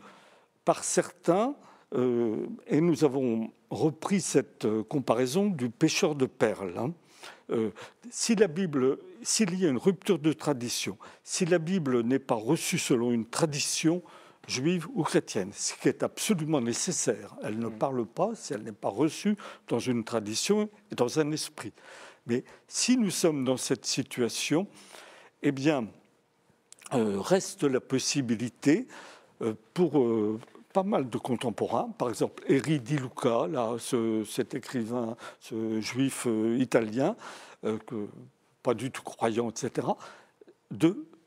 par certains, et nous avons repris cette comparaison du pêcheur de perles. S'il y a une rupture de tradition, si la Bible n'est pas reçue selon une tradition juive ou chrétienne, ce qui est absolument nécessaire, elle ne parle pas si elle n'est pas reçue dans une tradition et dans un esprit. Mais si nous sommes dans cette situation, eh bien, reste la possibilité pour pas mal de contemporains, par exemple Eri Di Luca, là, cet écrivain, ce juif italien, pas du tout croyant, etc.,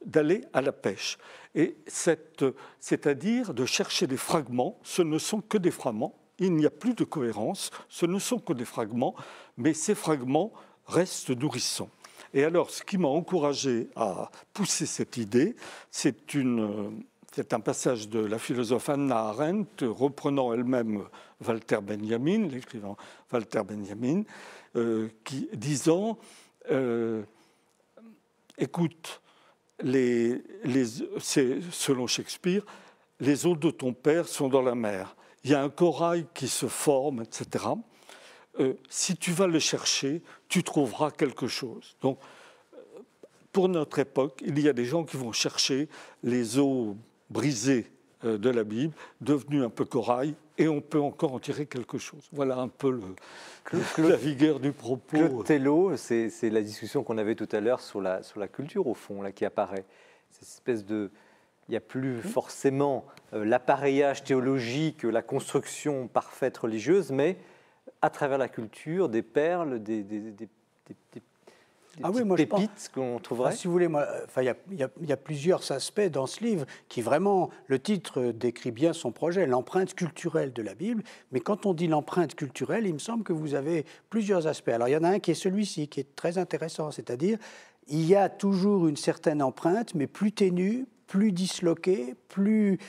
d'aller à la pêche. Et c'est-à-dire de chercher des fragments, ce ne sont que des fragments, il n'y a plus de cohérence, ce ne sont que des fragments, mais ces fragments restent nourrissants. Et alors, ce qui m'a encouragé à pousser cette idée, c'est un passage de la philosophe Hannah Arendt, reprenant elle-même Walter Benjamin, l'écrivain Walter Benjamin, qui disant écoute, selon Shakespeare, les eaux de ton père sont dans la mer. Il y a un corail qui se forme, etc. Si tu vas le chercher, tu trouveras quelque chose. Donc, pour notre époque, il y a des gens qui vont chercher les eaux brisées de la Bible, devenues un peu corail, et on peut encore en tirer quelque chose. Voilà un peu la vigueur du propos. Claude Tello, c'est la discussion qu'on avait tout à l'heure sur la culture, au fond, là, qui apparaît. Cette espèce de... Il n'y a plus forcément l'appareillage théologique, la construction parfaite religieuse, mais à travers la culture, des perles, des pépites qu'on trouverait. Si vous voulez, il y a plusieurs aspects dans ce livre qui vraiment, le titre décrit bien son projet, l'empreinte culturelle de la Bible. Mais quand on dit l'empreinte culturelle, il me semble que vous avez plusieurs aspects. Alors il y en a un qui est celui-ci, qui est très intéressant, c'est-à-dire il y a toujours une certaine empreinte, mais plus ténue, plus disloquée, plus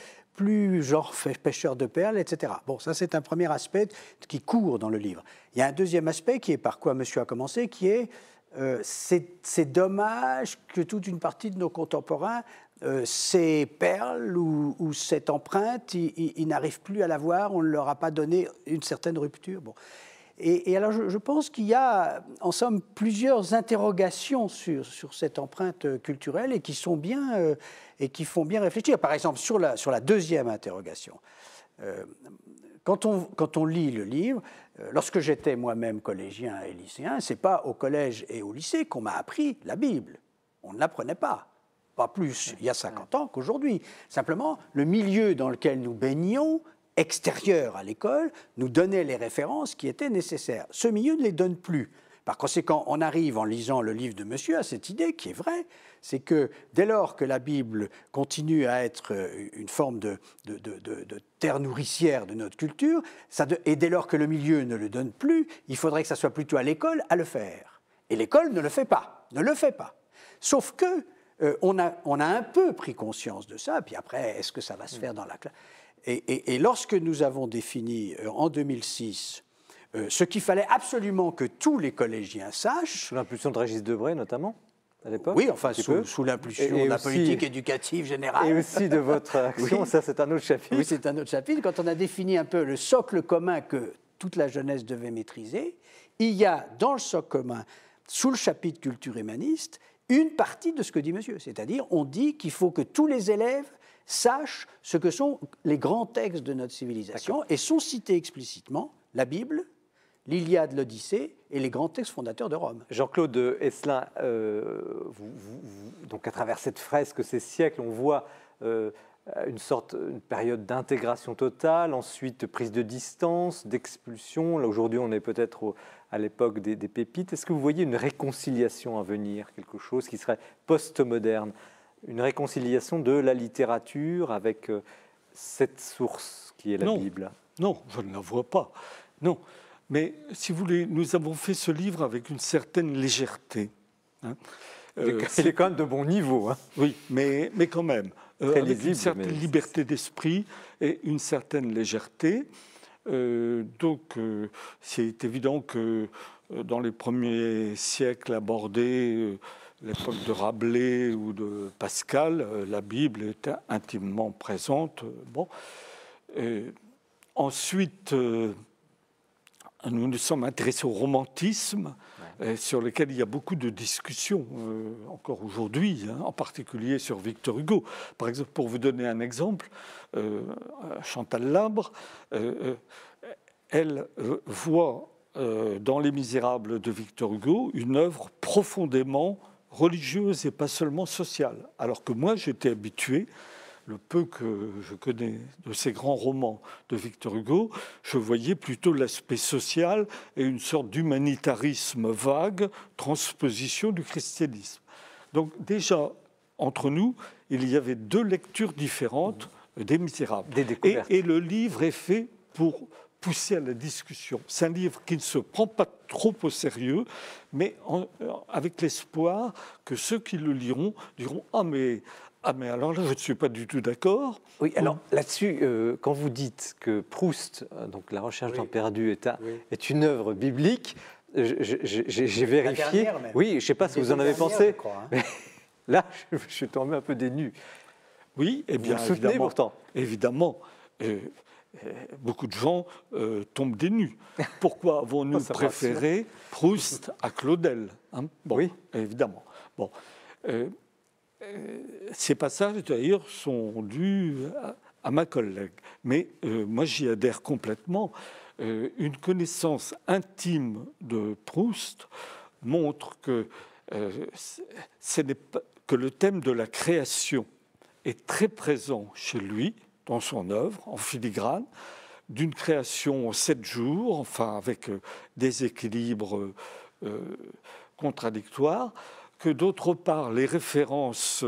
genre pêcheur de perles, etc. Bon, ça c'est un premier aspect qui court dans le livre. Il y a un deuxième aspect qui est par quoi monsieur a commencé, qui est c'est dommage que toute une partie de nos contemporains, ces perles ou cette empreinte, ils n'arrivent plus à la voir, on ne leur a pas donné une certaine rupture. Bon. Et alors je pense qu'il y a en somme plusieurs interrogations sur cette empreinte culturelle et qui sont bien et qui font bien réfléchir. Par exemple, sur la deuxième interrogation, quand on lit le livre, lorsque j'étais moi-même collégien et lycéen, c'est pas au collège et au lycée qu'on m'a appris la Bible. On ne l'apprenait pas plus il y a 50 ans qu'aujourd'hui. Simplement, le milieu dans lequel nous baignions, extérieur à l'école, nous donnait les références qui étaient nécessaires. Ce milieu ne les donne plus. Par conséquent, on arrive en lisant le livre de monsieur à cette idée qui est vraie, c'est que dès lors que la Bible continue à être une forme de terre nourricière de notre culture, et dès lors que le milieu ne le donne plus, il faudrait que ça soit plutôt à l'école à le faire. Et l'école ne le fait pas, Sauf que on a un peu pris conscience de ça, puis après, est-ce que ça va se faire dans la classe ? Et lorsque nous avons défini en 2006 ce qu'il fallait absolument que tous les collégiens sachent... Sous l'impulsion de Régis Debray, notamment, à l'époque. Oui, enfin, sous l'impulsion de la politique éducative générale. Et aussi de votre action, oui. Ça c'est un autre chapitre. Oui, c'est un autre chapitre. Quand on a défini un peu le socle commun que toute la jeunesse devait maîtriser, il y a dans le socle commun, sous le chapitre culture humaniste, une partie de ce que dit monsieur. C'est-à-dire, on dit qu'il faut que tous les élèves sachent ce que sont les grands textes de notre civilisation et sont cités explicitement la Bible, l'Iliade, l'Odyssée et les grands textes fondateurs de Rome. Jean-Claude Esselin, donc à travers cette fresque, ces siècles, on voit une période d'intégration totale, ensuite prise de distance, d'expulsion. Là, aujourd'hui, on est peut-être à l'époque des pépites. Est-ce que vous voyez une réconciliation à venir, quelque chose qui serait post-moderne, une réconciliation de la littérature avec cette source qui est la Bible? Non, je ne la vois pas. Non. Mais, si vous voulez, nous avons fait ce livre avec une certaine légèreté. Il est quand même de bon niveau. Hein. Oui, mais quand même. Avec une certaine liberté d'esprit et une certaine légèreté. Donc, c'est évident que dans les premiers siècles abordés, l'époque de Rabelais ou de Pascal, la Bible était intimement présente. Bon. Ensuite, nous nous sommes intéressés au romantisme, sur lequel il y a beaucoup de discussions, encore aujourd'hui, en particulier sur Victor Hugo. Par exemple, pour vous donner un exemple, Chantal Labre, elle voit dans Les Misérables de Victor Hugo une œuvre profondément religieuse et pas seulement sociale. Alors que moi, j'étais habitué, le peu que je connais de ces grands romans de Victor Hugo, je voyais plutôt l'aspect social et une sorte d'humanitarisme vague, transposition du christianisme. Donc déjà, entre nous, il y avait deux lectures différentes des Misérables. Des découvertes. Et le livre est fait pour pousser à la discussion. C'est un livre qui ne se prend pas trop au sérieux, mais avec l'espoir que ceux qui le liront diront « Ah mais alors là, je ne suis pas du tout d'accord. » Oui, alors là-dessus, quand vous dites que Proust, donc La Recherche du temps perdu, est une œuvre biblique, j'ai vérifié. Même. Oui, je ne sais pas ce que vous en avez pensé. Je crois, hein. Mais là, je suis tombé un peu des nues. Oui, et bien vous le soutenez pourtant. Évidemment. Beaucoup de gens tombent des nues. Pourquoi avons-nous préféré Proust à Claudel, hein? Bon, oui, évidemment. Bon, ces passages, d'ailleurs, sont dus à ma collègue. Mais moi, j'y adhère complètement. Une connaissance intime de Proust montre que, que le thème de la création est très présent chez lui, dans son œuvre, en filigrane, d'une création en 7 jours, enfin avec des équilibres contradictoires, que d'autre part, les références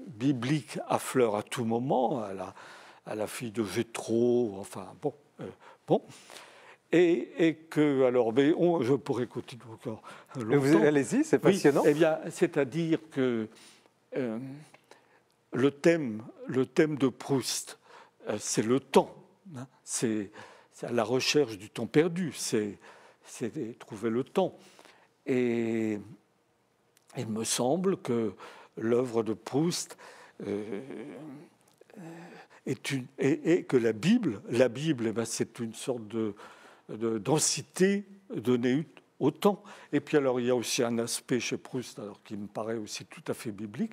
bibliques affleurent à tout moment, à la fille de Jéthro, enfin bon. Et que, alors, mais je pourrais continuer encore longtemps. Allez-y, c'est passionnant. Oui, eh bien, c'est-à-dire que le thème de Proust, c'est le temps, hein, c'est à la recherche du temps perdu, c'est trouver le temps. Et il me semble que l'œuvre de Proust et que la Bible, eh ben, c'est une sorte de densité donnée au temps. Et puis alors il y a aussi un aspect chez Proust, alors qui me paraît aussi tout à fait biblique.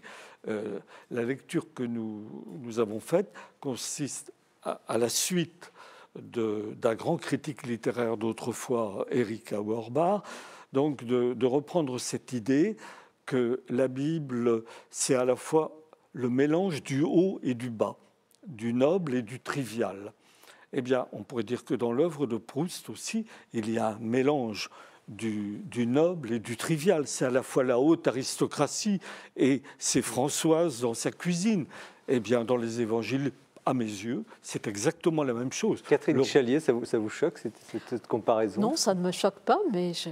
La lecture que nous avons faite consiste à la suite d'un grand critique littéraire d'autrefois, Éric Auerbach, donc de reprendre cette idée que la Bible, c'est à la fois le mélange du haut et du bas, du noble et du trivial. Eh bien, on pourrait dire que dans l'œuvre de Proust aussi, il y a un mélange du noble et du trivial. C'est à la fois la haute aristocratie et c'est Françoise dans sa cuisine. Eh bien, dans les évangiles, à mes yeux, c'est exactement la même chose. Catherine Chalier, ça vous choque, cette comparaison? Non, ça ne me choque pas, mais je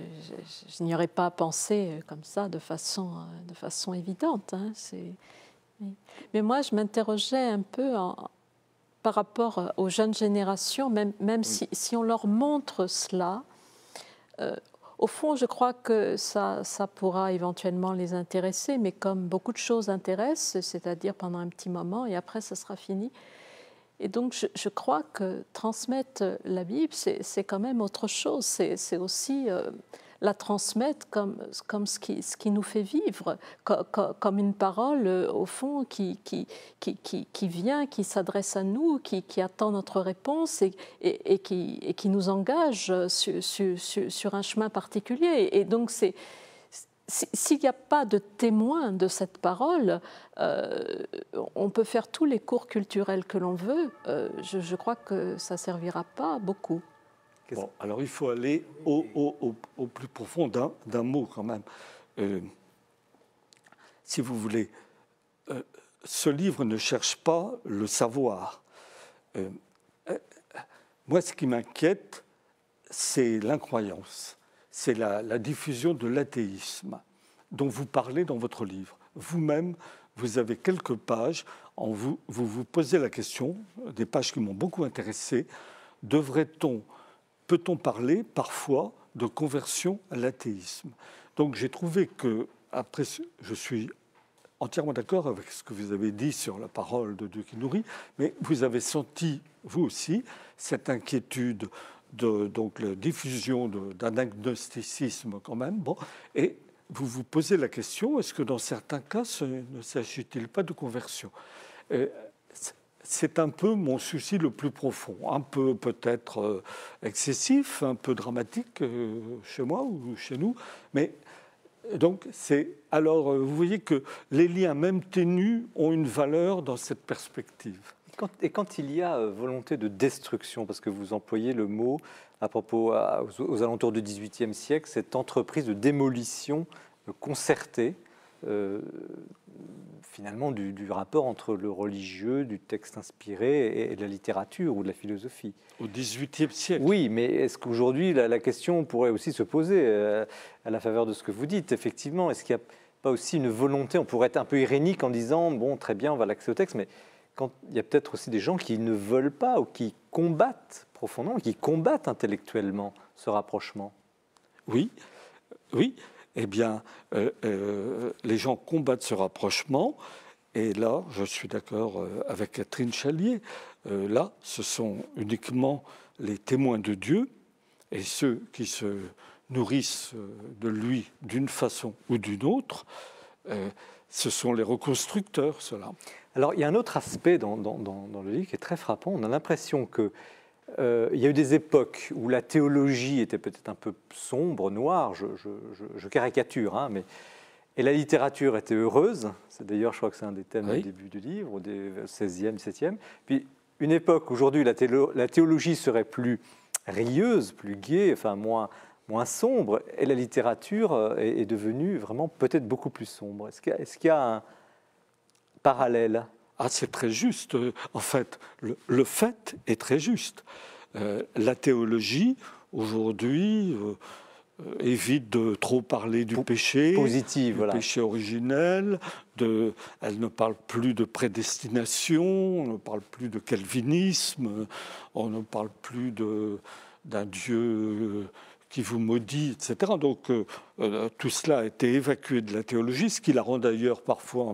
n'y aurais pas pensé comme ça de façon évidente. Hein. Mais moi, je m'interrogeais un peu par rapport aux jeunes générations, même si on leur montre cela, au fond, je crois que ça pourra éventuellement les intéresser, mais comme beaucoup de choses intéressent, c'est-à-dire pendant un petit moment, et après, ça sera fini. Et donc, je crois que transmettre la Bible, c'est quand même autre chose. C'est aussi la transmettre comme ce qui nous fait vivre, comme une parole, au fond, qui vient, qui s'adresse à nous, qui attend notre réponse et qui nous engage sur un chemin particulier. Et donc, s'il n'y a pas de témoin de cette parole, on peut faire tous les cours culturels que l'on veut. Je crois que ça ne servira pas beaucoup. Bon, alors il faut aller au plus profond d'un mot quand même. Si vous voulez, ce livre ne cherche pas le savoir. Moi, ce qui m'inquiète, c'est l'incroyance. C'est la diffusion de l'athéisme dont vous parlez dans votre livre. Vous-même, vous avez quelques pages, vous posez la question, des pages qui m'ont beaucoup intéressé, peut-on parler parfois de conversion à l'athéisme? Donc j'ai trouvé que, après, je suis entièrement d'accord avec ce que vous avez dit sur la parole de Dieu qui nourrit, mais vous avez senti, vous aussi, cette inquiétude donc la diffusion d'un agnosticisme quand même. Bon, et vous vous posez la question, est-ce que dans certains cas, ne s'agit-il pas de conversion? C'est un peu mon souci le plus profond, un peu peut-être excessif, un peu dramatique chez moi ou chez nous, mais donc alors vous voyez que les liens même ténus ont une valeur dans cette perspective. Et quand il y a volonté de destruction, parce que vous employez le mot à propos aux alentours du XVIIIe siècle, cette entreprise de démolition concertée, finalement du rapport entre le religieux, du texte inspiré et de la littérature ou de la philosophie. Au XVIIIe siècle. Oui, mais est-ce qu'aujourd'hui la question pourrait aussi se poser à la faveur de ce que vous dites? Effectivement, est-ce qu'il n'y a pas aussi une volonté, on pourrait être un peu irénique en disant, bon, très bien, on va l'accéder au texte, mais quand il y a peut-être aussi des gens qui ne veulent pas ou qui combattent profondément, qui combattent intellectuellement ce rapprochement. Oui, oui. Eh bien, les gens combattent ce rapprochement. Et là, je suis d'accord avec Catherine Chalier. Là, ce sont uniquement les témoins de Dieu et ceux qui se nourrissent de lui d'une façon ou d'une autre. Ce sont les reconstructeurs, ceux-là. Alors, il y a un autre aspect dans le livre qui est très frappant. On a l'impression que il y a eu des époques où la théologie était peut-être un peu sombre, noire, je caricature, hein, et la littérature était heureuse. C'est d'ailleurs, je crois que c'est un des thèmes au début du livre, au 16e, 17e. Puis une époque, aujourd'hui, la théologie serait plus rieuse, plus gaie, enfin moins sombre, et la littérature est devenue vraiment peut-être beaucoup plus sombre. Est-ce qu'il y a un parallèle ? Ah, c'est très juste. En fait, le fait est très juste. La théologie, aujourd'hui, évite de trop parler du péché, positive, du péché originel. Elle ne parle plus de prédestination, on ne parle plus de calvinisme, on ne parle plus d'un Dieu qui vous maudit, etc. Donc tout cela a été évacué de la théologie, ce qui la rend d'ailleurs parfois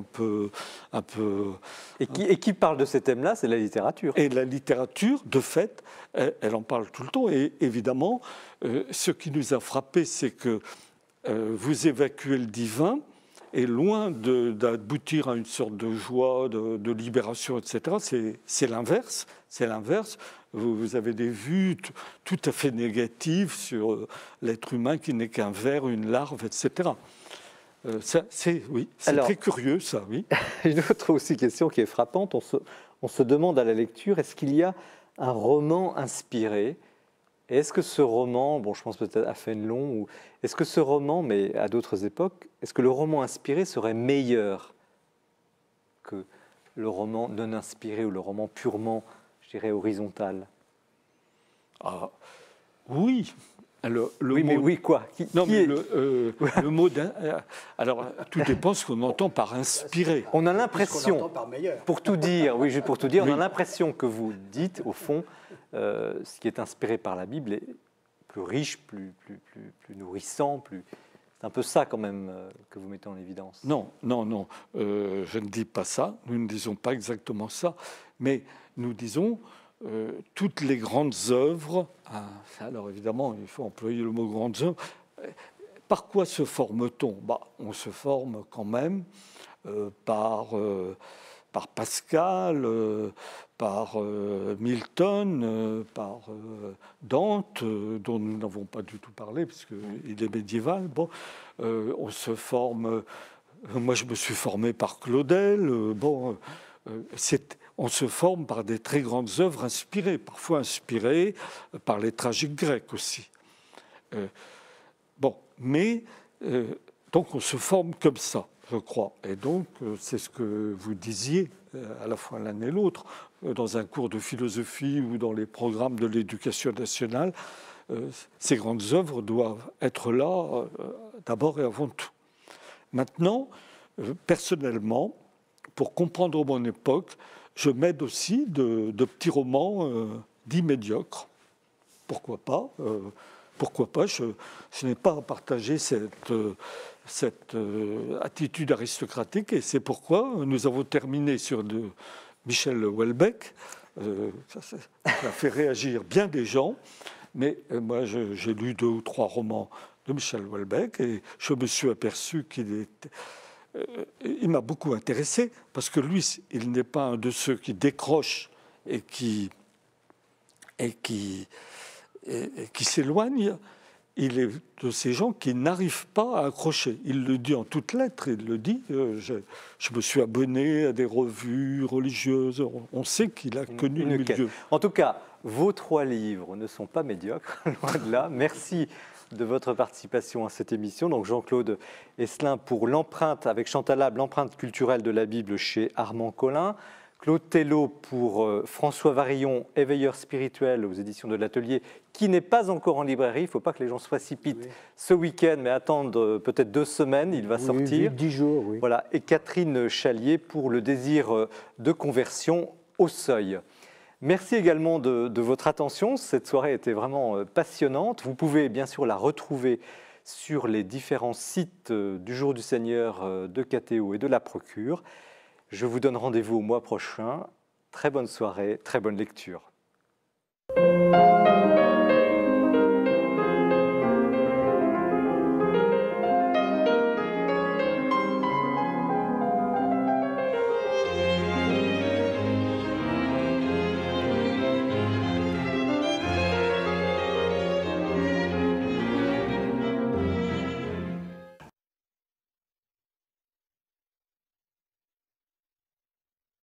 un peu. Et qui parle de ces thèmes-là, c'est la littérature. Et la littérature, de fait, elle en parle tout le temps. Et évidemment, ce qui nous a frappé, c'est que vous évacuez le divin, et loin d'aboutir à une sorte de joie, de libération, etc., c'est l'inverse. C'est l'inverse. Vous avez des vues tout à fait négatives sur l'être humain qui n'est qu'un ver, une larve, etc. C'est très curieux, ça, oui. Une autre aussi question qui est frappante, on se demande à la lecture, est-ce qu'il y a un roman inspiré? Et est-ce que ce roman, bon, je pense peut-être à Fénelon, ou est-ce que ce roman, mais à d'autres époques, est-ce que le roman inspiré serait meilleur que le roman non inspiré ou le roman purement, je dirais, horizontal? Ah, oui. Oui, quoi le mot alors, tout dépend ce qu'on entend par inspiré. On a l'impression, pour tout dire, on a l'impression que vous dites, au fond, ce qui est inspiré par la Bible est plus riche, plus nourrissant, c'est un peu ça quand même que vous mettez en évidence. Non, je ne dis pas ça, nous ne disons pas exactement ça, mais nous disons toutes les grandes œuvres, alors évidemment il faut employer le mot grandes œuvres, par quoi se forme-t-on? On se forme quand même par Pascal, par Milton, par Dante, dont nous n'avons pas du tout parlé, puisqu'il est médiéval. On se forme... Moi, je me suis formé par Claudel. On se forme par des très grandes œuvres inspirées, parfois inspirées par les tragiques grecs aussi. Donc on se forme comme ça, je crois. Et donc, c'est ce que vous disiez, à la fois l'un et l'autre, dans un cours de philosophie ou dans les programmes de l'éducation nationale. Ces grandes œuvres doivent être là, d'abord et avant tout. Maintenant, personnellement, pour comprendre mon époque, je m'aide aussi de petits romans dits médiocres. Pourquoi pas ? Je n'ai pas à partager cette attitude aristocratique, et c'est pourquoi nous avons terminé sur de Michel Houellebecq. Ça a fait réagir bien des gens, mais moi j'ai lu 2 ou 3 romans de Michel Houellebecq et je me suis aperçu il m'a beaucoup intéressé, parce que lui, il n'est pas un de ceux qui décrochent et qui s'éloignent. Il est de ces gens qui n'arrivent pas à accrocher. Il le dit en toutes lettres, il le dit. Je me suis abonné à des revues religieuses. On sait qu'il a connu le milieu. En tout cas, vos 3 livres ne sont pas médiocres, loin de là. Merci de votre participation à cette émission. Donc Jean-Claude Esselin pour l'empreinte, avec Chantal Labre, l'empreinte culturelle de la Bible chez Armand Collin. Claude Tello pour François Varillon, éveilleur spirituel aux éditions de l'Atelier, qui n'est pas encore en librairie. Il ne faut pas que les gens se précipitent ce week-end, mais attendre peut-être 2 semaines, il va sortir. 10 jours, oui. Voilà. Et Catherine Chalier pour Le désir de conversion au seuil. Merci également de votre attention. Cette soirée était vraiment passionnante. Vous pouvez bien sûr la retrouver sur les différents sites du Jour du Seigneur, de KTO et de la Procure. Je vous donne rendez-vous au mois prochain. Très bonne soirée, très bonne lecture.